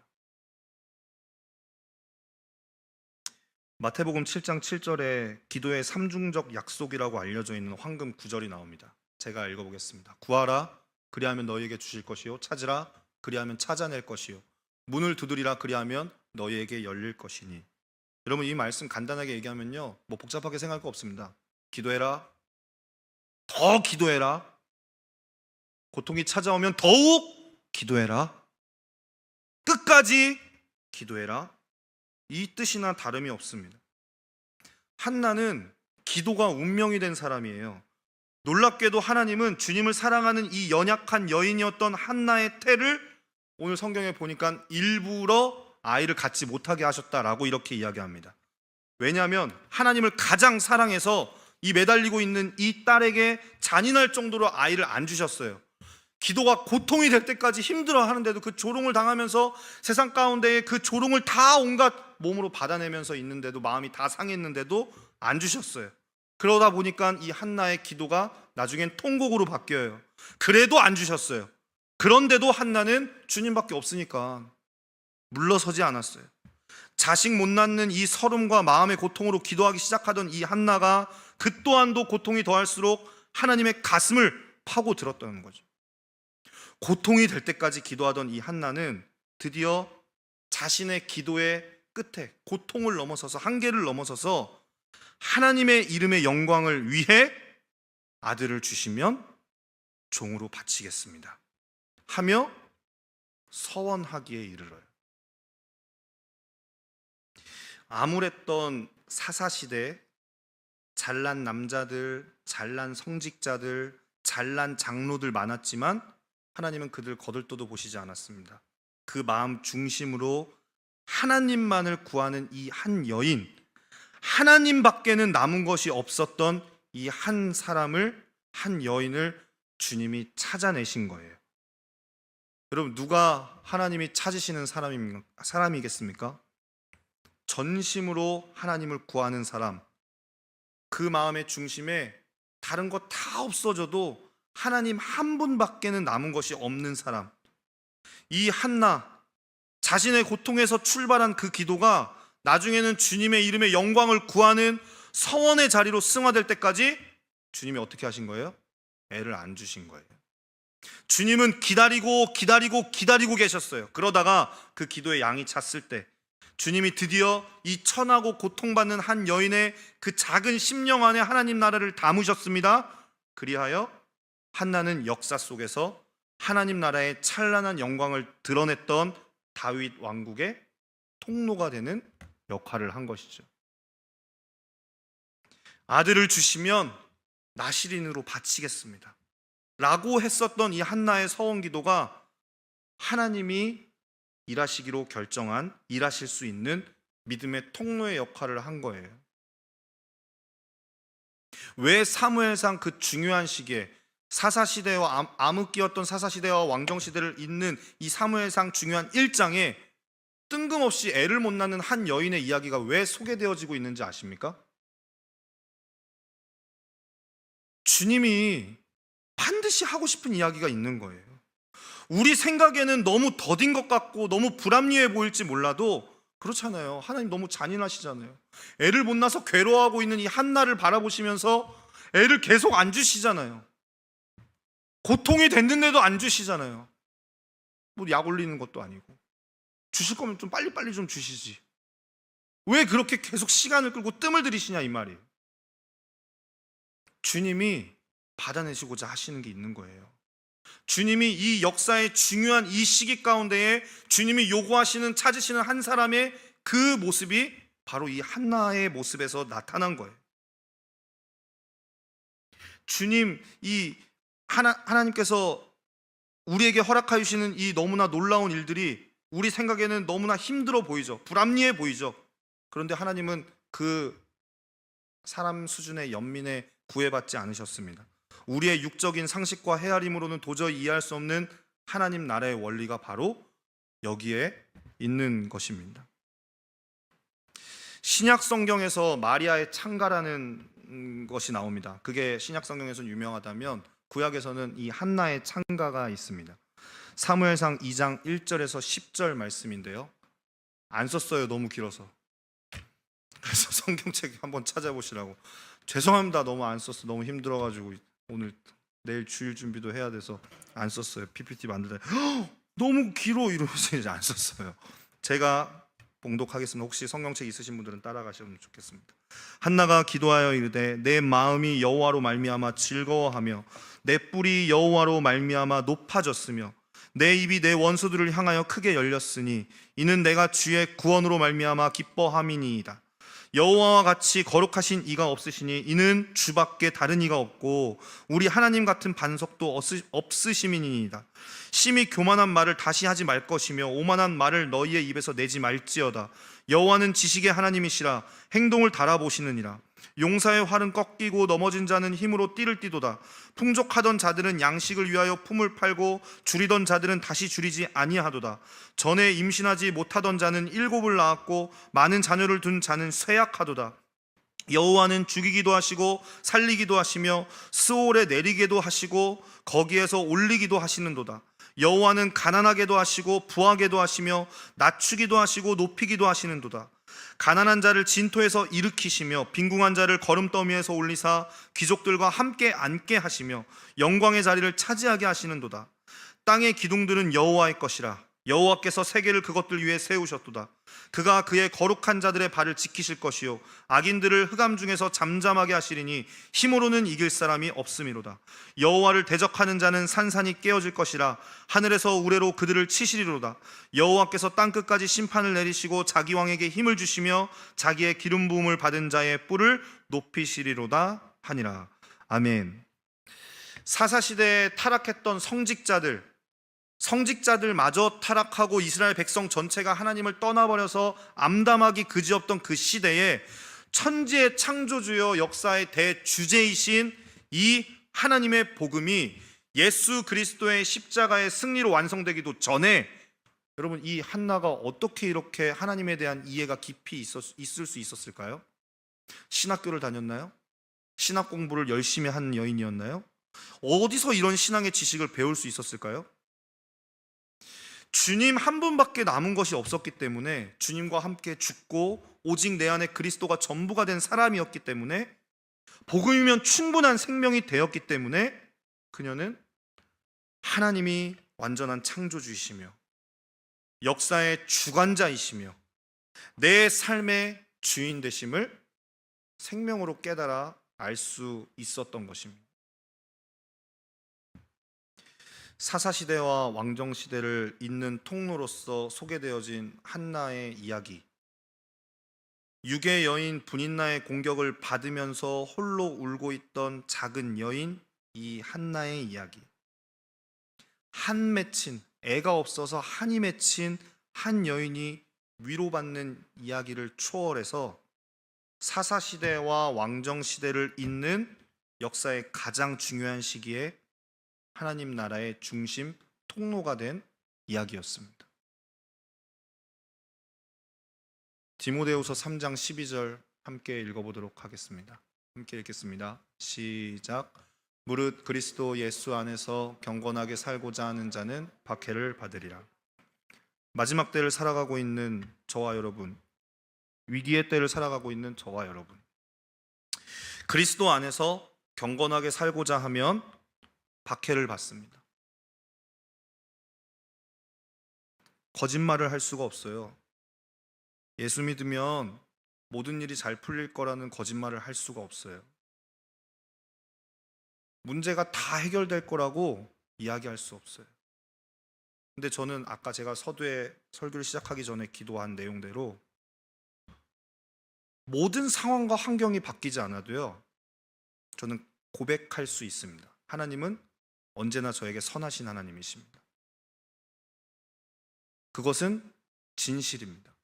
마태복음 7장 7절에 기도의 삼중적 약속이라고 알려져 있는 황금 구절이 나옵니다. 제가 읽어보겠습니다. 구하라 그리하면 너희에게 주실 것이요, 찾으라 그리하면 찾아낼 것이요, 문을 두드리라 그리하면 너희에게 열릴 것이니. 여러분, 이 말씀 간단하게 얘기하면요, 뭐 복잡하게 생각할 거 없습니다. 기도해라, 더 기도해라, 고통이 찾아오면 더욱 기도해라, 끝까지 기도해라, 이 뜻이나 다름이 없습니다. 한나는 기도가 운명이 된 사람이에요. 놀랍게도 하나님은 주님을 사랑하는 이 연약한 여인이었던 한나의 태를 오늘 성경에 보니까 일부러 아이를 갖지 못하게 하셨다라고 이렇게 이야기합니다. 왜냐하면 하나님을 가장 사랑해서 이 매달리고 있는 이 딸에게 잔인할 정도로 아이를 안 주셨어요. 기도가 고통이 될 때까지 힘들어 하는데도, 그 조롱을 당하면서 세상 가운데에 그 조롱을 다 온갖 몸으로 받아내면서 있는데도, 마음이 다 상했는데도 안 주셨어요. 그러다 보니까 이 한나의 기도가 나중엔 통곡으로 바뀌어요. 그래도 안 주셨어요. 그런데도 한나는 주님밖에 없으니까 물러서지 않았어요. 자식 못 낳는 이 서름과 마음의 고통으로 기도하기 시작하던 이 한나가 그 또한도 고통이 더할수록 하나님의 가슴을 파고 들었다는 거죠. 고통이 될 때까지 기도하던 이 한나는 드디어 자신의 기도의 끝에 고통을 넘어서서, 한계를 넘어서서 하나님의 이름의 영광을 위해 아들을 주시면 종으로 바치겠습니다 하며 서원하기에 이르러요. 암울했던 사사시대, 잘난 남자들, 잘난 성직자들, 잘난 장로들 많았지만 하나님은 그들 거들떠도 보시지 않았습니다. 그 마음 중심으로 하나님만을 구하는 이 한 여인, 하나님밖에는 남은 것이 없었던 이 한 사람을, 한 여인을 주님이 찾아내신 거예요. 여러분, 누가 하나님이 찾으시는 사람이겠습니까? 전심으로 하나님을 구하는 사람, 그 마음의 중심에 다른 것 다 없어져도 하나님 한 분밖에는 남은 것이 없는 사람. 이 한나, 자신의 고통에서 출발한 그 기도가 나중에는 주님의 이름의 영광을 구하는 서원의 자리로 승화될 때까지 주님이 어떻게 하신 거예요? 애를 안 주신 거예요. 주님은 기다리고 계셨어요. 그러다가 그 기도의 양이 찼을 때 주님이 드디어 이 천하고 고통받는 한 여인의 그 작은 심령 안에 하나님 나라를 담으셨습니다. 그리하여 한나는 역사 속에서 하나님 나라의 찬란한 영광을 드러냈던 다윗 왕국의 통로가 되는 역할을 한 것이죠. 아들을 주시면 나실인으로 바치겠습니다 라고 했었던 이 한나의 서원 기도가 하나님이 일하시기로 결정한, 일하실 수 있는 믿음의 통로의 역할을 한 거예요. 왜 사무엘상 그 중요한 시기에 사사시대와 암흑기였던 사사시대와 왕정시대를 잇는 이 사무엘상 중요한 1장에 뜬금없이 애를 못 낳는 한 여인의 이야기가 왜 소개되어지고 있는지 아십니까? 주님이 반드시 하고 싶은 이야기가 있는 거예요. 우리 생각에는 너무 더딘 것 같고 너무 불합리해 보일지 몰라도 그렇잖아요. 하나님 너무 잔인하시잖아요. 애를 못 낳아서 괴로워하고 있는 이 한나를 바라보시면서 애를 계속 안 주시잖아요. 고통이 됐는데도 안 주시잖아요. 뭐 약 올리는 것도 아니고. 주실 거면 좀 빨리빨리 좀 주시지. 왜 그렇게 계속 시간을 끌고 뜸을 들이시냐 이 말이에요. 주님이 받아내시고자 하시는 게 있는 거예요. 주님이 이 역사의 중요한 이 시기 가운데에 주님이 요구하시는, 찾으시는 한 사람의 그 모습이 바로 이 한나의 모습에서 나타난 거예요. 주님, 하나님께서 우리에게 허락하여 주시는 이 너무나 놀라운 일들이 우리 생각에는 너무나 힘들어 보이죠. 불합리해 보이죠. 그런데 하나님은 그 사람 수준의 연민에 구애받지 않으셨습니다. 우리의 육적인 상식과 헤아림으로는 도저히 이해할 수 없는 하나님 나라의 원리가 바로 여기에 있는 것입니다. 신약 성경에서 마리아의 창가라는 것이 나옵니다. 그게 신약 성경에서는 유명하다면 구약에서는 이 한나의 창가가 있습니다. 사무엘상 2장 1절에서 10절 말씀인데요. 안 썼어요. 너무 길어서. 그래서 성경책 한번 찾아보시라고. 죄송합니다. 너무 안 썼어. 너무 힘들어가지고 오늘 내일 주일 준비도 해야 돼서 안 썼어요. PPT 만들다 너무 길어 이러면서 이제 안 썼어요. 제가 봉독하겠습니다. 혹시 성경책 있으신 분들은 따라가시면 좋겠습니다. 한나가 기도하여 이르되 내 마음이 여호와로 말미암아 즐거워하며 내 뿔이 여호와로 말미암아 높아졌으며 내 입이 내 원수들을 향하여 크게 열렸으니 이는 내가 주의 구원으로 말미암아 기뻐함이니이다. 여호와와 같이 거룩하신 이가 없으시니 이는 주밖에 다른 이가 없고 우리 하나님 같은 반석도 없으심이니이다. 심히 교만한 말을 다시 하지 말 것이며 오만한 말을 너희의 입에서 내지 말지어다. 여호와는 지식의 하나님이시라 행동을 달아보시느니라. 용사의 활은 꺾이고 넘어진 자는 힘으로 띠를 띠도다. 풍족하던 자들은 양식을 위하여 품을 팔고 줄이던 자들은 다시 줄이지 아니하도다. 전에 임신하지 못하던 자는 7을 낳았고 많은 자녀를 둔 자는 쇠약하도다. 여호와는 죽이기도 하시고 살리기도 하시며 스올에 내리게도 하시고 거기에서 올리기도 하시는도다. 여호와는 가난하게도 하시고 부하게도 하시며 낮추기도 하시고 높이기도 하시는도다. 가난한 자를 진토에서 일으키시며 빈궁한 자를 거름더미에서 올리사 귀족들과 함께 앉게 하시며 영광의 자리를 차지하게 하시는도다. 땅의 기둥들은 여호와의 것이라. 여호와께서 세계를 그것들 위에 세우셨도다. 그가 그의 거룩한 자들의 발을 지키실 것이요 악인들을 흑암 중에서 잠잠하게 하시리니 힘으로는 이길 사람이 없음이로다. 여호와를 대적하는 자는 산산이 깨어질 것이라. 하늘에서 우레로 그들을 치시리로다. 여호와께서 땅끝까지 심판을 내리시고 자기 왕에게 힘을 주시며 자기의 기름 부음을 받은 자의 뿔을 높이시리로다 하니라. 아멘. 사사시대에 타락했던 성직자들마저 타락하고 이스라엘 백성 전체가 하나님을 떠나버려서 암담하기 그지없던 그 시대에 천지의 창조주여 역사의 대주제이신 이 하나님의 복음이 예수 그리스도의 십자가의 승리로 완성되기도 전에 여러분 이 한나가 어떻게 이렇게 하나님에 대한 이해가 깊이 있을 수 있었을까요? 신학교를 다녔나요? 신학 공부를 열심히 한 여인이었나요? 어디서 이런 신앙의 지식을 배울 수 있었을까요? 주님 한 분밖에 남은 것이 없었기 때문에 주님과 함께 죽고 오직 내 안에 그리스도가 전부가 된 사람이었기 때문에 복음이면 충분한 생명이 되었기 때문에 그녀는 하나님이 완전한 창조주이시며 역사의 주관자이시며 내 삶의 주인 되심을 생명으로 깨달아 알 수 있었던 것입니다. 사사시대와 왕정시대를 잇는 통로로서 소개되어진 한나의 이야기, 유괴 여인 분인나의 공격을 받으면서 홀로 울고 있던 작은 여인 이 한나의 이야기, 한 맺힌, 애가 없어서 한이 맺힌 한 여인이 위로받는 이야기를 초월해서 사사시대와 왕정시대를 잇는 역사의 가장 중요한 시기에 하나님 나라의 중심 통로가 된 이야기였습니다. 디모데후서 3장 12절 함께 읽어보도록 하겠습니다. 함께 읽겠습니다. 시작. 무릇 그리스도 예수 안에서 경건하게 살고자 하는 자는 박해를 받으리라. 마지막 때를 살아가고 있는 저와 여러분, 위기의 때를 살아가고 있는 저와 여러분, 그리스도 안에서 경건하게 살고자 하면 박해를 받습니다. 거짓말을 할 수가 없어요. 예수 믿으면 모든 일이 잘 풀릴 거라는 거짓말을 할 수가 없어요. 문제가 다 해결될 거라고 이야기할 수 없어요. 근데 저는 아까 제가 서두에 설교를 시작하기 전에 기도한 내용대로 모든 상황과 환경이 바뀌지 않아도요, 저는 고백할 수 있습니다. 하나님은 언제나 저에게 선하신 하나님이십니다. 그것은 진실입니다.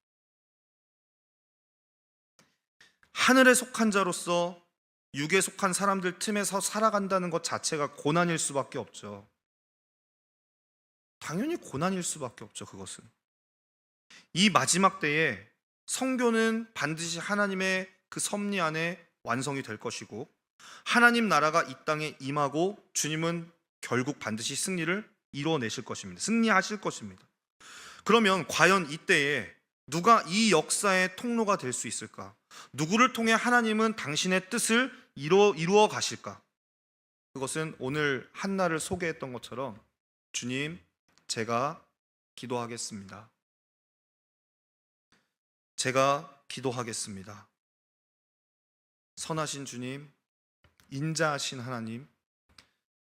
하늘에 속한 자로서 육에 속한 사람들 틈에서 살아간다는 것 자체가 고난일 수밖에 없죠. 당연히 고난일 수밖에 없죠. 그것은 이 마지막 때에 성교는 반드시 하나님의 그 섭리 안에 완성이 될 것이고, 하나님 나라가 이 땅에 임하고 주님은 결국 반드시 승리를 이루어내실 것입니다. 승리하실 것입니다. 그러면 과연 이때에 누가 이 역사의 통로가 될 수 있을까? 누구를 통해 하나님은 당신의 뜻을 이루어 가실까? 그것은 오늘 한나를 소개했던 것처럼, 주님, 제가 기도하겠습니다. 제가 기도하겠습니다. 선하신 주님, 인자하신 하나님,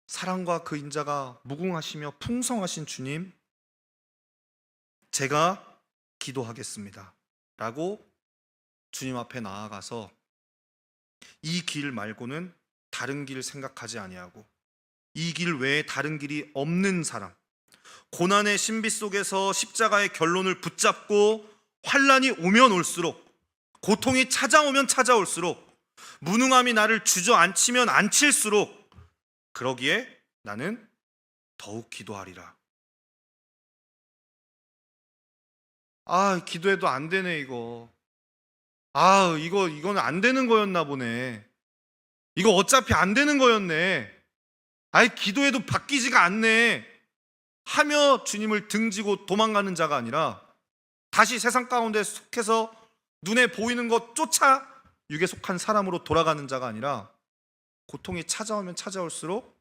사랑과 그 인자가 무궁하시며 풍성하신 주님, 제가 기도하겠습니다. 라고 주님 앞에 나아가서 이 길 말고는 다른 길 생각하지 아니하고, 이 길 외에 다른 길이 없는 사람, 고난의 신비 속에서 십자가의 결론을 붙잡고 환난이 오면 올수록, 고통이 찾아오면 찾아올수록, 무능함이 나를 주저앉히면 앉힐수록, 그러기에 나는 더욱 기도하리라. 기도해도 안 되네 이거. 이건 안 되는 거였나 보네. 이거 어차피 안 되는 거였네. 기도해도 바뀌지가 않네 하며 주님을 등지고 도망가는 자가 아니라, 다시 세상 가운데 속해서 눈에 보이는 것 쫓아 육에 속한 사람으로 돌아가는 자가 아니라, 고통이 찾아오면 찾아올수록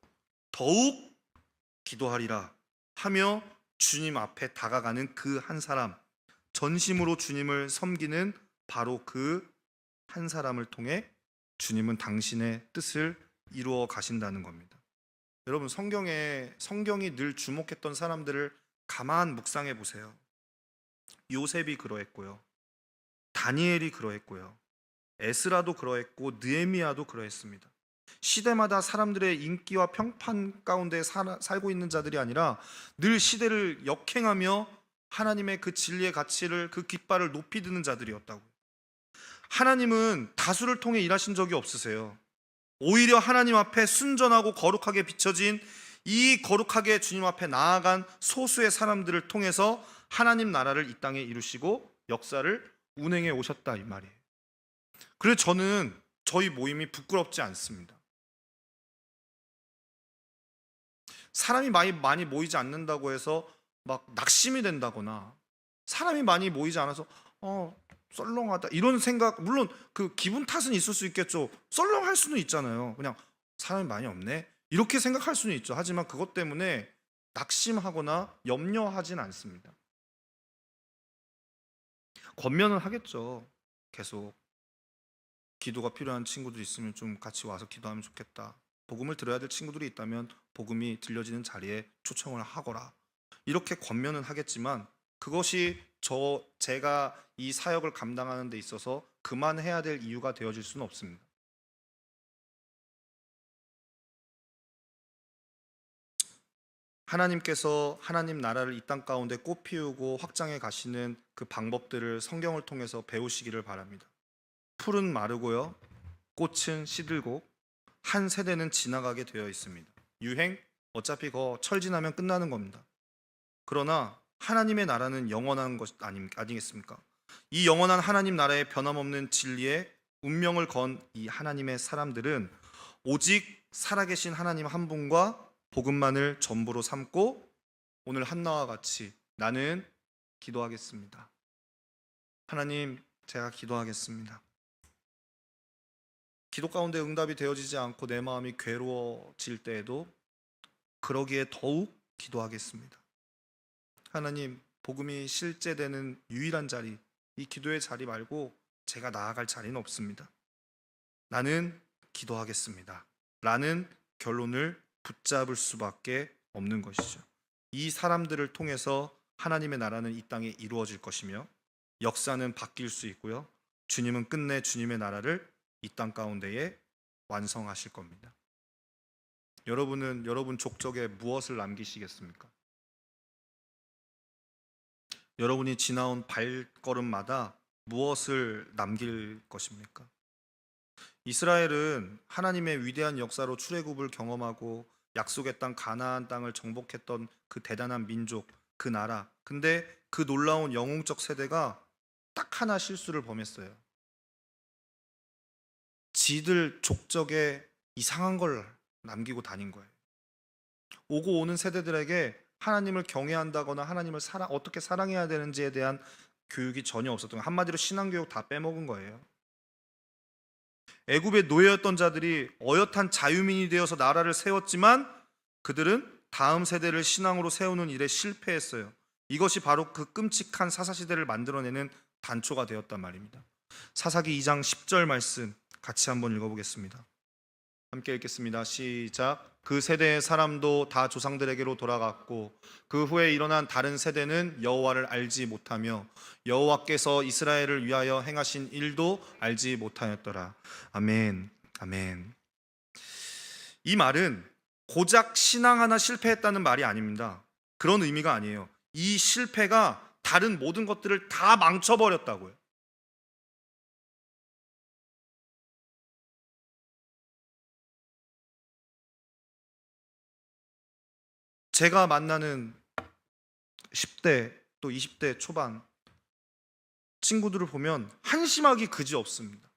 더욱 기도하리라 하며 주님 앞에 다가가는 그 한 사람, 전심으로 주님을 섬기는 바로 그 한 사람을 통해 주님은 당신의 뜻을 이루어 가신다는 겁니다. 여러분, 성경이 늘 주목했던 사람들을 가만 묵상해 보세요. 요셉이 그러했고요, 다니엘이 그러했고요, 에스라도 그러했고, 느헤미야도 그러했습니다. 시대마다 사람들의 인기와 평판 가운데 살고 있는 자들이 아니라 늘 시대를 역행하며 하나님의 그 진리의 가치를, 그 깃발을 높이 드는 자들이었다고. 하나님은 다수를 통해 일하신 적이 없으세요. 오히려 하나님 앞에 순전하고 거룩하게 비춰진 이 거룩하게 주님 앞에 나아간 소수의 사람들을 통해서 하나님 나라를 이 땅에 이루시고 역사를 운행해 오셨다, 이 말이에요. 그래서 저는 저희 모임이 부끄럽지 않습니다. 사람이 많이 모이지 않는다고 해서 막 낙심이 된다거나, 사람이 많이 모이지 않아서 썰렁하다 이런 생각, 물론 그 기분 탓은 있을 수 있겠죠. 썰렁할 수는 있잖아요. 그냥 사람이 많이 없네 이렇게 생각할 수는 있죠. 하지만 그것 때문에 낙심하거나 염려하진 않습니다. 권면은 하겠죠. 계속 기도가 필요한 친구들 있으면 좀 같이 와서 기도하면 좋겠다. 복음을 들어야 될 친구들이 있다면 복음이 들려지는 자리에 초청을 하거라. 이렇게 권면은 하겠지만, 그것이 제가 이 사역을 감당하는 데 있어서 그만해야 될 이유가 되어질 수는 없습니다. 하나님께서 하나님 나라를 이 땅 가운데 꽃피우고 확장해 가시는 그 방법들을 성경을 통해서 배우시기를 바랍니다. 풀은 마르고요, 꽃은 시들고, 한 세대는 지나가게 되어 있습니다. 유행, 어차피 그거 철지나면 끝나는 겁니다. 그러나 하나님의 나라는 영원한 것 아니겠습니까? 이 영원한 하나님 나라의 변함없는 진리에 운명을 건 이 하나님의 사람들은 오직 살아계신 하나님 한 분과 복음만을 전부로 삼고, 오늘 한나와 같이 나는 기도하겠습니다. 하나님, 제가 기도하겠습니다. 기도 가운데 응답이 되어지지 않고 내 마음이 괴로워질 때에도 그러기에 더욱 기도하겠습니다. 하나님, 복음이 실제되는 유일한 자리, 이 기도의 자리 말고 제가 나아갈 자리는 없습니다. 나는 기도하겠습니다 라는 결론을 붙잡을 수밖에 없는 것이죠. 이 사람들을 통해서 하나님의 나라는 이 땅에 이루어질 것이며 역사는 바뀔 수 있고요, 주님은 끝내 주님의 나라를 이 땅 가운데에 완성하실 겁니다. 여러분은 여러분 족적에 무엇을 남기시겠습니까? 여러분이 지나온 발걸음마다 무엇을 남길 것입니까? 이스라엘은 하나님의 위대한 역사로 출애굽을 경험하고 약속의 땅 가나안 땅을 정복했던 그 대단한 민족, 그 나라. 근데 그 놀라운 영웅적 세대가 딱 하나 실수를 범했어요. 지들 족적에 이상한 걸 남기고 다닌 거예요. 오고 오는 세대들에게 하나님을 경외한다거나 하나님을 어떻게 사랑해야 되는지에 대한 교육이 전혀 없었던 거예요. 한마디로 신앙교육 다 빼먹은 거예요. 애굽의 노예였던 자들이 어엿한 자유민이 되어서 나라를 세웠지만 그들은 다음 세대를 신앙으로 세우는 일에 실패했어요. 이것이 바로 그 끔찍한 사사시대를 만들어내는 단초가 되었단 말입니다. 사사기 2장 10절 말씀 같이 한번 읽어보겠습니다. 함께 읽겠습니다. 시작. 그 세대의 사람도 다 조상들에게로 돌아갔고 그 후에 일어난 다른 세대는 여호와를 알지 못하며 여호와께서 이스라엘을 위하여 행하신 일도 알지 못하였더라. 아멘. 아멘. 이 말은 고작 신앙 하나 실패했다는 말이 아닙니다. 그런 의미가 아니에요. 이 실패가 다른 모든 것들을 다 망쳐버렸다고요. 제가 만나는 10대 또 20대 초반 친구들을 보면 한심하기 그지 없습니다.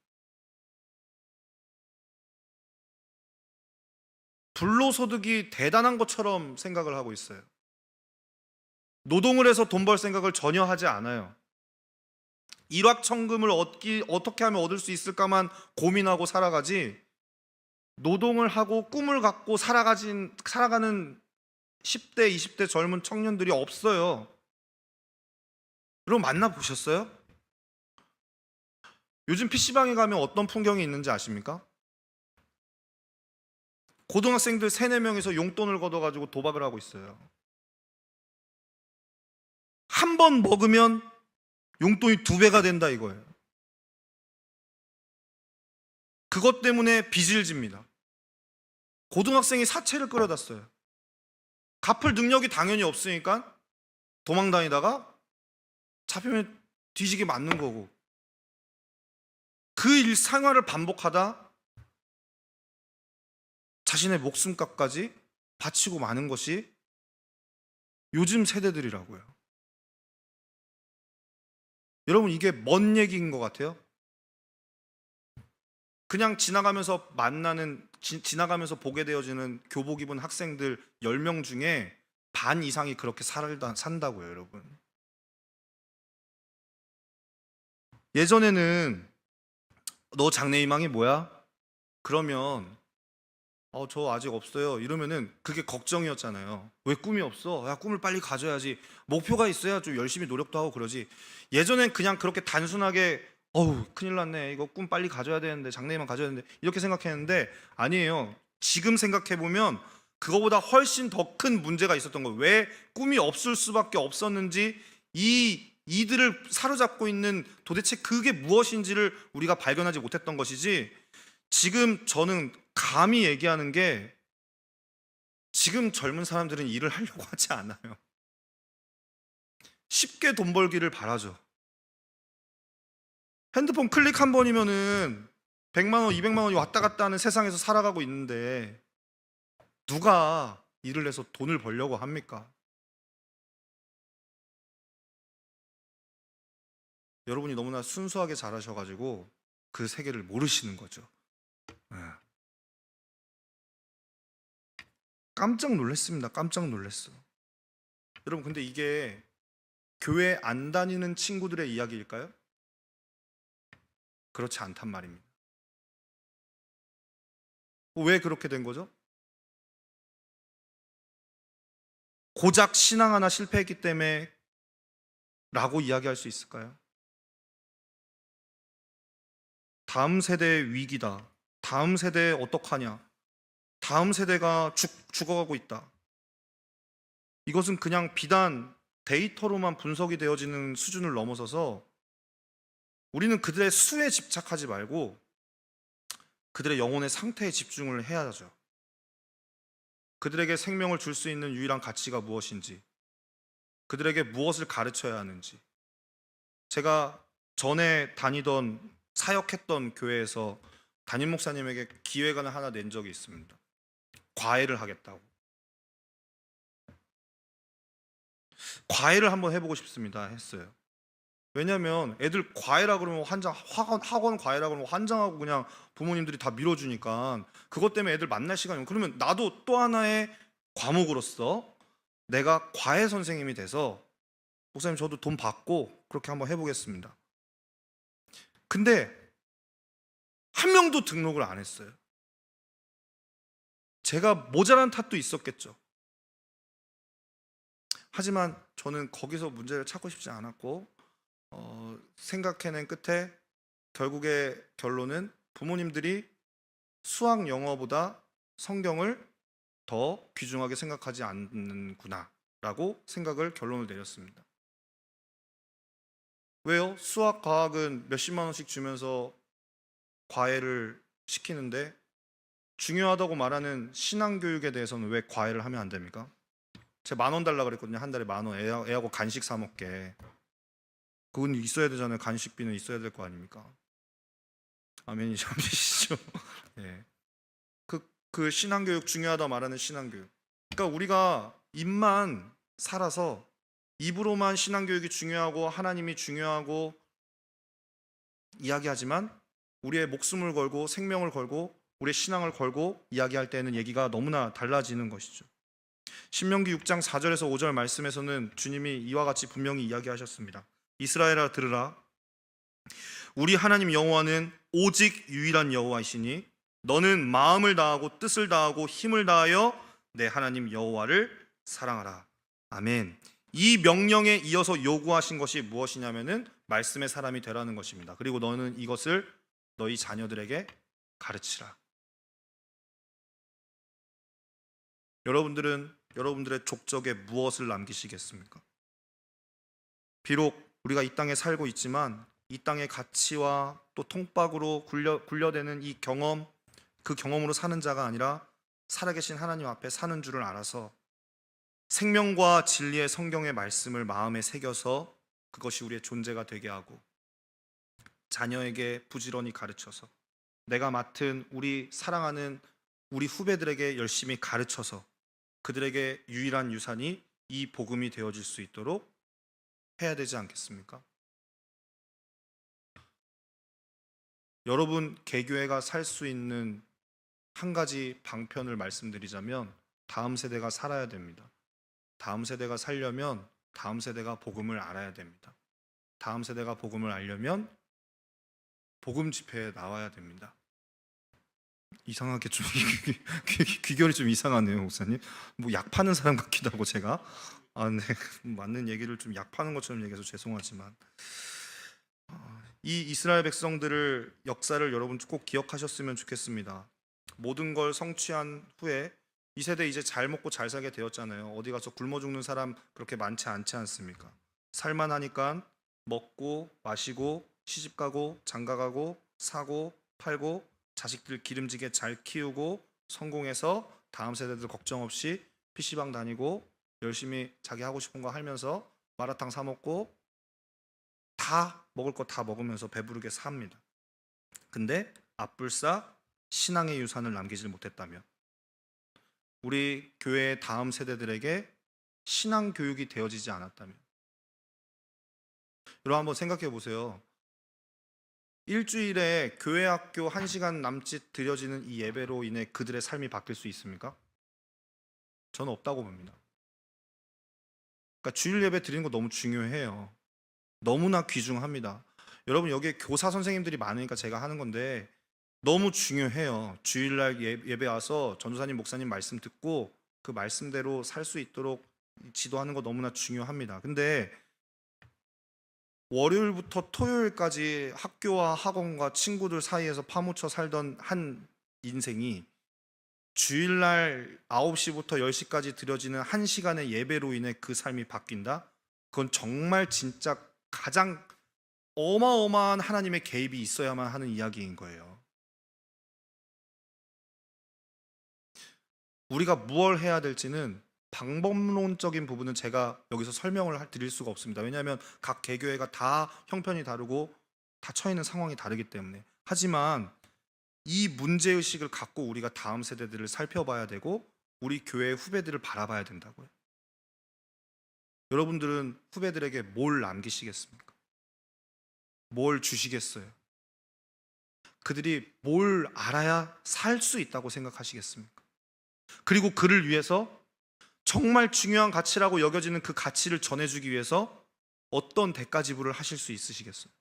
불로소득이 대단한 것처럼 생각을 하고 있어요. 노동을 해서 돈 벌 생각을 전혀 하지 않아요. 일확천금을 어떻게 하면 얻을 수 있을까만 고민하고 살아가지, 노동을 하고 꿈을 갖고 살아가는 10대, 20대 젊은 청년들이 없어요. 여러분 만나보셨어요? 요즘 PC방에 가면 어떤 풍경이 있는지 아십니까? 고등학생들 3, 4명이서 용돈을 걷어가지고 도박을 하고 있어요. 한 번 먹으면 용돈이 2배가 된다 이거예요. 그것 때문에 빚을 집니다. 고등학생이 사채를 끌어다 써요. 갚을 능력이 당연히 없으니까 도망다니다가 잡히면 뒤지게 맞는 거고, 그 일생활을 반복하다 자신의 목숨값까지 바치고 마는 것이 요즘 세대들이라고요. 여러분 이게 뭔 얘기인 것 같아요? 그냥 지나가면서 지나가면서 보게 되어지는 교복 입은 학생들 10명 중에 반 이상이 그렇게 산다고요, 여러분. 예전에는 너 장래희망이 뭐야? 그러면 저 아직 없어요 이러면은 그게 걱정이었잖아요. 왜 꿈이 없어? 야, 꿈을 빨리 가져야지. 목표가 있어야 좀 열심히 노력도 하고 그러지. 예전엔 그냥 그렇게 단순하게 큰일 났네, 이거 꿈 빨리 가져야 되는데, 장래희망 가져야 되는데, 이렇게 생각했는데 아니에요. 지금 생각해보면 그거보다 훨씬 더 큰 문제가 있었던 거예요. 왜 꿈이 없을 수밖에 없었는지, 이들을 사로잡고 있는 도대체 그게 무엇인지를 우리가 발견하지 못했던 것이지, 지금 저는 감히 얘기하는 게 지금 젊은 사람들은 일을 하려고 하지 않아요. 쉽게 돈 벌기를 바라죠. 핸드폰 클릭 한 번이면은 100만 원, 200만 원이 왔다 갔다 하는 세상에서 살아가고 있는데 누가 일을 해서 돈을 벌려고 합니까? 여러분이 너무나 순수하게 자라셔가지고 그 세계를 모르시는 거죠. 깜짝 놀랐습니다. 깜짝 놀랐어. 여러분 근데 이게 교회 안 다니는 친구들의 이야기일까요? 그렇지 않단 말입니다. 왜 그렇게 된 거죠? 고작 신앙 하나 실패했기 때문에 라고 이야기할 수 있을까요? 다음 세대의 위기다. 다음 세대에 어떡하냐. 다음 세대가 죽어가고 있다. 이것은 그냥 비단 데이터로만 분석이 되어지는 수준을 넘어서서 우리는 그들의 수에 집착하지 말고 그들의 영혼의 상태에 집중을 해야 하죠. 그들에게 생명을 줄 수 있는 유일한 가치가 무엇인지, 그들에게 무엇을 가르쳐야 하는지. 제가 전에 다니던 사역했던 교회에서 담임 목사님에게 기획안을 하나 낸 적이 있습니다. 과외를 하겠다고. 과외를 한번 해보고 싶습니다 했어요. 왜냐면 애들 과외라 그러면 학원 과외라 그러면 환장하고 그냥 부모님들이 다 밀어주니까 그것 때문에 애들 만날 시간이 없고, 그러면 나도 또 하나의 과목으로서 내가 과외 선생님이 돼서 목사님 저도 돈 받고 그렇게 한번 해보겠습니다. 근데 한 명도 등록을 안 했어요. 제가 모자란 탓도 있었겠죠. 하지만 저는 거기서 문제를 찾고 싶지 않았고 생각해낸 끝에 결국의 결론은 부모님들이 수학 영어보다 성경을 더 귀중하게 생각하지 않는구나 라고 결론을 내렸습니다. 왜요? 수학, 과학은 몇십만 원씩 주면서 과외를 시키는데 중요하다고 말하는 신앙교육에 대해서는 왜 과외를 하면 안 됩니까? 제가 10,000원 달라 그랬거든요. 한 달에 10,000원. 애하고 간식 사 먹게. 그건 있어야 되잖아요. 간식비는 있어야 될 거 아닙니까? 아멘이죠. 아멘이시죠. 예. 그 신앙교육, 중요하다 말하는 신앙교육. 그러니까 우리가 입만 살아서 입으로만 신앙교육이 중요하고 하나님이 중요하고 이야기하지만 우리의 목숨을 걸고 생명을 걸고 우리의 신앙을 걸고 이야기할 때는 얘기가 너무나 달라지는 것이죠. 신명기 6장 4절에서 5절 말씀에서는 주님이 이와 같이 분명히 이야기하셨습니다. 이스라엘아 들으라. 우리 하나님 여호와는 오직 유일한 여호와이시니 너는 마음을 다하고 뜻을 다하고 힘을 다하여 내 하나님 여호와를 사랑하라. 아멘. 이 명령에 이어서 요구하신 것이 무엇이냐면은 말씀의 사람이 되라는 것입니다. 그리고 너는 이것을 너희 자녀들에게 가르치라. 여러분들은 여러분들의 족적에 무엇을 남기시겠습니까? 비록 우리가 이 땅에 살고 있지만 이 땅의 가치와 또 통박으로 굴려대는 이 경험, 그 경험으로 사는 자가 아니라 살아계신 하나님 앞에 사는 줄을 알아서 생명과 진리의 성경의 말씀을 마음에 새겨서 그것이 우리의 존재가 되게 하고 자녀에게 부지런히 가르쳐서 내가 맡은 우리 사랑하는 우리 후배들에게 열심히 가르쳐서 그들에게 유일한 유산이 이 복음이 되어질 수 있도록 해야 되지 않겠습니까? 여러분 개교회가 살 수 있는 한 가지 방편을 말씀드리자면 다음 세대가 살아야 됩니다. 다음 세대가 살려면 다음 세대가 복음을 알아야 됩니다. 다음 세대가 복음을 알려면 복음 집회에 나와야 됩니다. 이상하게 좀 귀결이 좀 이상하네요, 목사님. 뭐 약 파는 사람 같기도 하고 제가 네, 맞는 얘기를 좀 약 파는 것처럼 얘기해서 죄송하지만 이 이스라엘 백성들을 역사를 여러분 꼭 기억하셨으면 좋겠습니다. 모든 걸 성취한 후에 이 세대 이제 잘 먹고 잘 살게 되었잖아요. 어디 가서 굶어 죽는 사람 그렇게 많지 않지 않습니까? 살만하니까 먹고 마시고 시집가고 장가가고 사고 팔고 자식들 기름지게 잘 키우고 성공해서 다음 세대들 걱정 없이 PC방 다니고 열심히 자기 하고 싶은 거 하면서 마라탕 사 먹고 다 먹을 거 다 먹으면서 배부르게 삽니다. 근데 앞불사 신앙의 유산을 남기질 못했다면, 우리 교회의 다음 세대들에게 신앙 교육이 되어지지 않았다면, 여러분 한번 생각해 보세요. 일주일에 교회 학교 1시간 남짓 드려지는 이 예배로 인해 그들의 삶이 바뀔 수 있습니까? 저는 없다고 봅니다. 그러니까 주일 예배 드리는 거 너무 중요해요. 너무나 귀중합니다. 여러분 여기에 교사 선생님들이 많으니까 제가 하는 건데 너무 중요해요. 주일날 예배 와서 전도사님 목사님 말씀 듣고 그 말씀대로 살 수 있도록 지도하는 거 너무나 중요합니다. 근데 월요일부터 토요일까지 학교와 학원과 친구들 사이에서 파묻혀 살던 한 인생이 주일날 9시부터 10시까지 드려지는 1시간의 예배로 인해 그 삶이 바뀐다? 그건 정말 진짜 가장 어마어마한 하나님의 개입이 있어야만 하는 이야기인 거예요. 우리가 무엇을 해야 될지는 방법론적인 부분은 제가 여기서 설명을 드릴 수가 없습니다. 왜냐하면 각 개교회가 다 형편이 다르고 다 처해 있는 상황이 다르기 때문에. 하지만 이 문제의식을 갖고 우리가 다음 세대들을 살펴봐야 되고 우리 교회 후배들을 바라봐야 된다고요. 여러분들은 후배들에게 뭘 남기시겠습니까? 뭘 주시겠어요? 그들이 뭘 알아야 살 수 있다고 생각하시겠습니까? 그리고 그를 위해서 정말 중요한 가치라고 여겨지는 그 가치를 전해주기 위해서 어떤 대가 지불을 하실 수 있으시겠어요?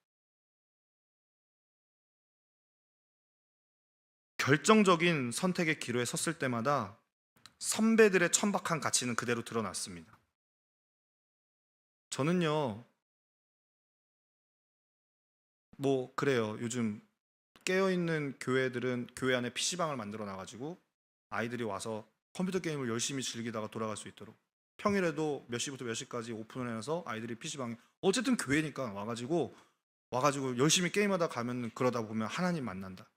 결정적인 선택의 기로에 섰을 때마다 선배들의 천박한 가치는 그대로 드러났습니다. 저는요, 뭐 그래요. 요즘 깨어있는 교회들은 교회 안에 PC방을 만들어 놔가지고 아이들이 와서 컴퓨터 게임을 열심히 즐기다가 돌아갈 수 있도록, 평일에도 몇 시부터 몇 시까지 오픈을 해서 아이들이 PC방에, 어쨌든 교회니까 와가지고 열심히 게임하다 가면, 그러다 보면 하나님 만난다.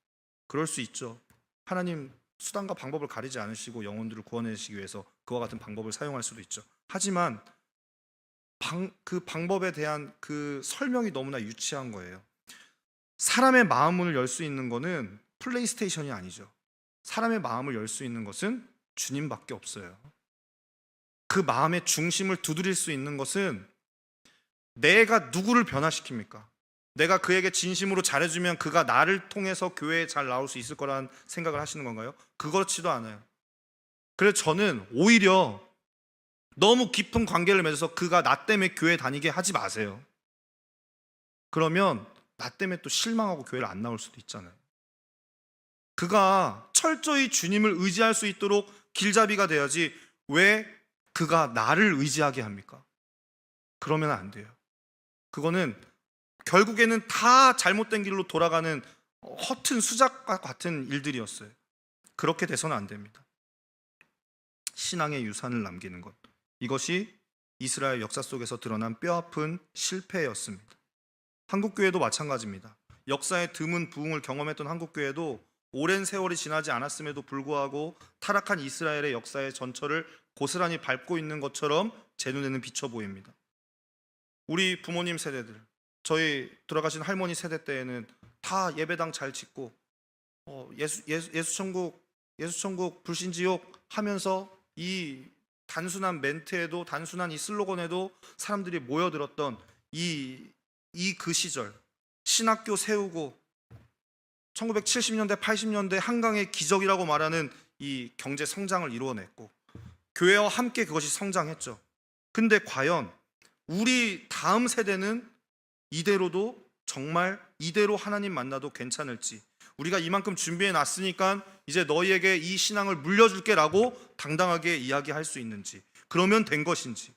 그럴 수 있죠. 하나님 수단과 방법을 가리지 않으시고 영혼들을 구원해주시기 위해서 그와 같은 방법을 사용할 수도 있죠. 하지만 그 방법에 대한 그 설명이 너무나 유치한 거예요. 사람의 마음문을 열 수 있는 것은 플레이스테이션이 아니죠. 사람의 마음을 열 수 있는 것은 주님밖에 없어요. 그 마음의 중심을 두드릴 수 있는 것은 내가 누구를 변화시킵니까? 내가 그에게 진심으로 잘해주면 그가 나를 통해서 교회에 잘 나올 수 있을 거라는 생각을 하시는 건가요? 그렇지도 않아요. 그래서 저는 오히려 너무 깊은 관계를 맺어서 그가 나 때문에 교회 다니게 하지 마세요. 그러면 나 때문에 또 실망하고 교회를 안 나올 수도 있잖아요. 그가 철저히 주님을 의지할 수 있도록 길잡이가 돼야지 왜 그가 나를 의지하게 합니까? 그러면 안 돼요. 그거는 결국에는 다 잘못된 길로 돌아가는 허튼 수작과 같은 일들이었어요. 그렇게 돼서는 안 됩니다. 신앙의 유산을 남기는 것, 이것이 이스라엘 역사 속에서 드러난 뼈아픈 실패였습니다. 한국교회도 마찬가지입니다. 역사의 드문 부흥을 경험했던 한국교회도 오랜 세월이 지나지 않았음에도 불구하고 타락한 이스라엘의 역사의 전철을 고스란히 밟고 있는 것처럼 제 눈에는 비쳐 보입니다. 우리 부모님 세대들, 저희 돌아가신 할머니 세대 때에는 다 예배당 잘 짓고 예수천국 불신지옥 하면서 이 단순한 멘트에도, 단순한 이 슬로건에도 사람들이 모여들었던 그 시절, 신학교 세우고 1970년대 80년대 한강의 기적이라고 말하는 이 경제 성장을 이루어냈고 교회와 함께 그것이 성장했죠. 근데 과연 우리 다음 세대는 이대로도, 정말 이대로 하나님 만나도 괜찮을지, 우리가 이만큼 준비해 놨으니까 이제 너희에게 이 신앙을 물려줄게 라고 당당하게 이야기할 수 있는지, 그러면 된 것인지,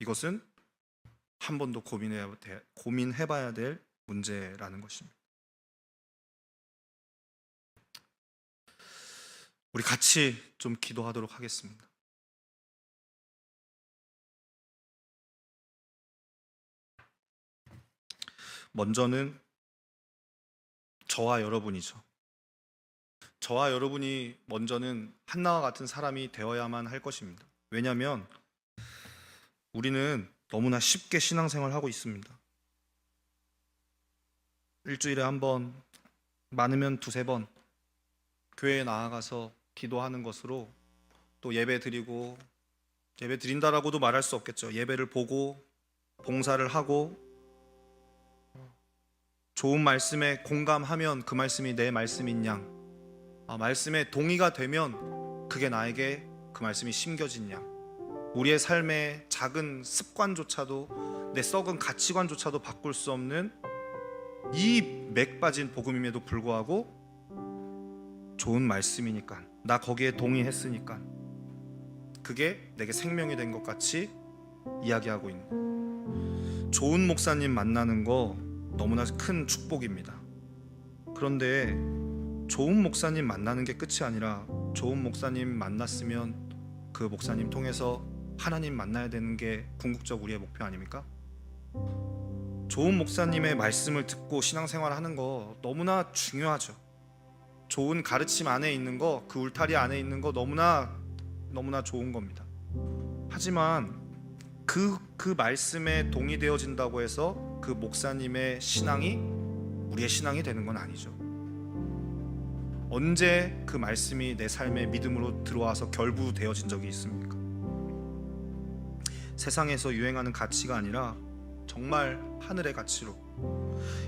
이것은 한 번 더 고민해봐야 될 문제라는 것입니다. 우리 같이 좀 기도하도록 하겠습니다. 먼저는 저와 여러분이죠. 저와 여러분이 먼저는 한나와 같은 사람이 되어야만 할 것입니다. 왜냐하면 우리는 너무나 쉽게 신앙생활을 하고 있습니다. 일주일에 한 번, 많으면 두세 번 교회에 나아가서 기도하는 것으로, 또 예배 드리고, 예배 드린다라고도 말할 수 없겠죠. 예배를 보고 봉사를 하고 좋은 말씀에 공감하면 그 말씀이 내 말씀인 양, 말씀에 동의가 되면 그게 나에게 그 말씀이 심겨진 양, 우리의 삶의 작은 습관조차도, 내 썩은 가치관조차도 바꿀 수 없는 이 맥 빠진 복음임에도 불구하고 좋은 말씀이니까, 나 거기에 동의했으니까 그게 내게 생명이 된 것 같이 이야기하고 있는, 좋은 목사님 만나는 거 너무나 큰 축복입니다. 그런데 좋은 목사님 만나는 게 끝이 아니라 좋은 목사님 만났으면 그 목사님 통해서 하나님 만나야 되는 게 궁극적 우리의 목표 아닙니까? 좋은 목사님의 말씀을 듣고 신앙생활 하는 거 너무나 중요하죠. 좋은 가르침 안에 있는 거, 그 울타리 안에 있는 거 너무나 좋은 겁니다. 하지만 그 말씀에 동의되어진다고 해서 그 목사님의 신앙이 우리의 신앙이 되는 건 아니죠. 언제 그 말씀이 내 삶의 믿음으로 들어와서 결부되어진 적이 있습니까? 세상에서 유행하는 가치가 아니라 정말 하늘의 가치로,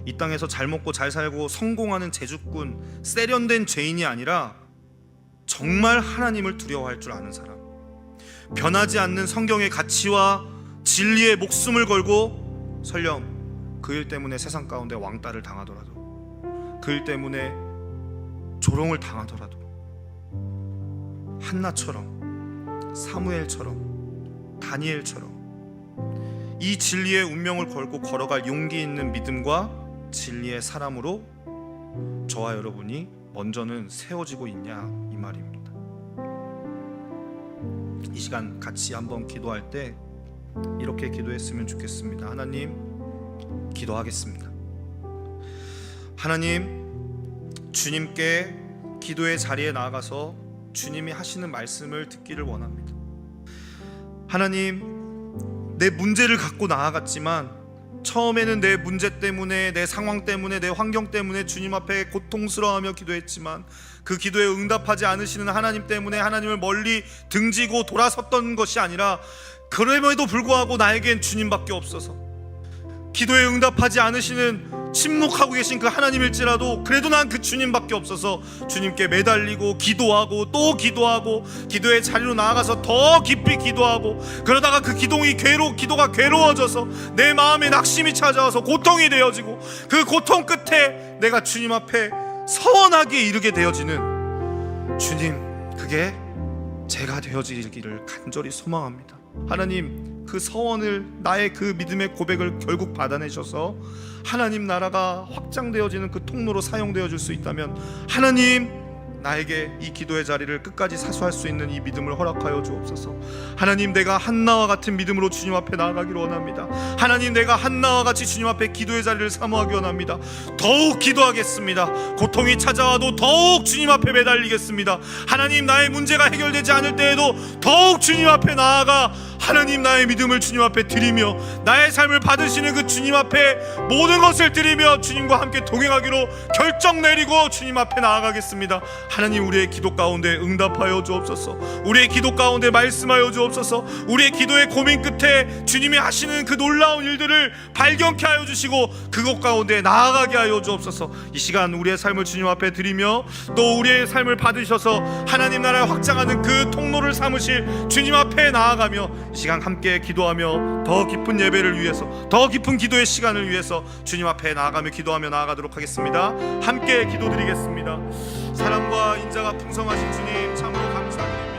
이 땅에서 잘 먹고 잘 살고 성공하는 재주꾼, 세련된 죄인이 아니라 정말 하나님을 두려워할 줄 아는 사람, 변하지 않는 성경의 가치와 진리에 목숨을 걸고 설령 그 일 때문에 세상 가운데 왕따를 당하더라도, 그 일 때문에 조롱을 당하더라도 한나처럼, 사무엘처럼, 다니엘처럼 이 진리의 운명을 걸고 걸어갈 용기 있는 믿음과 진리의 사람으로 저와 여러분이 먼저는 세워지고 있냐, 이 말입니다. 이 시간 같이 한번 기도할 때 이렇게 기도했으면 좋겠습니다. 하나님, 기도하겠습니다. 하나님, 주님께 기도의 자리에 나아가서 주님이 하시는 말씀을 듣기를 원합니다. 하나님, 내 문제를 갖고 나아갔지만 처음에는 내 문제 때문에, 내 상황 때문에, 내 환경 때문에 주님 앞에 고통스러워하며 기도했지만 그 기도에 응답하지 않으시는 하나님 때문에 하나님을 멀리 등지고 돌아섰던 것이 아니라, 그럼에도 불구하고 나에겐 주님밖에 없어서 기도에 응답하지 않으시는, 침묵하고 계신 그 하나님일지라도 그래도 난 그 주님밖에 없어서 주님께 매달리고 기도하고 또 기도하고 기도의 자리로 나아가서 더 깊이 기도하고, 그러다가 그 기도가 괴로워져서 내 마음에 낙심이 찾아와서 고통이 되어지고, 그 고통 끝에 내가 주님 앞에 서원하기에 이르게 되어지는 주님, 그게 제가 되어지기를 간절히 소망합니다. 하나님, 그 서원을, 나의 그 믿음의 고백을 결국 받아내셔서 하나님 나라가 확장되어지는 그 통로로 사용되어 줄 수 있다면, 하나님, 나에게 이 기도의 자리를 끝까지 사수할 수 있는 이 믿음을 허락하여 주옵소서. 하나님, 내가 한나와 같은 믿음으로 주님 앞에 나아가기를 원합니다. 하나님, 내가 한나와 같이 주님 앞에 기도의 자리를 사모하기 원합니다. 더욱 기도하겠습니다. 고통이 찾아와도 더욱 주님 앞에 매달리겠습니다. 하나님, 나의 문제가 해결되지 않을 때에도 더욱 주님 앞에 나아가 하나님, 나의 믿음을 주님 앞에 드리며 나의 삶을 받으시는 그 주님 앞에 모든 것을 드리며 주님과 함께 동행하기로 결정 내리고 주님 앞에 나아가겠습니다. 하나님, 우리의 기도 가운데 응답하여 주옵소서. 우리의 기도 가운데 말씀하여 주옵소서. 우리의 기도의 고민 끝에 주님이 하시는 그 놀라운 일들을 발견케 하여 주시고 그곳 가운데 나아가게 하여 주옵소서. 이 시간 우리의 삶을 주님 앞에 드리며 또 우리의 삶을 받으셔서 하나님 나라를 확장하는 그 통로를 삼으실 주님 앞에 나아가며 이 시간 함께 기도하며 더 깊은 예배를 위해서, 더 깊은 기도의 시간을 위해서 주님 앞에 나아가며 기도하며 나아가도록 하겠습니다. 함께 기도드리겠습니다. 사랑과 인자가 풍성하신 주님, 참으로 감사합니다.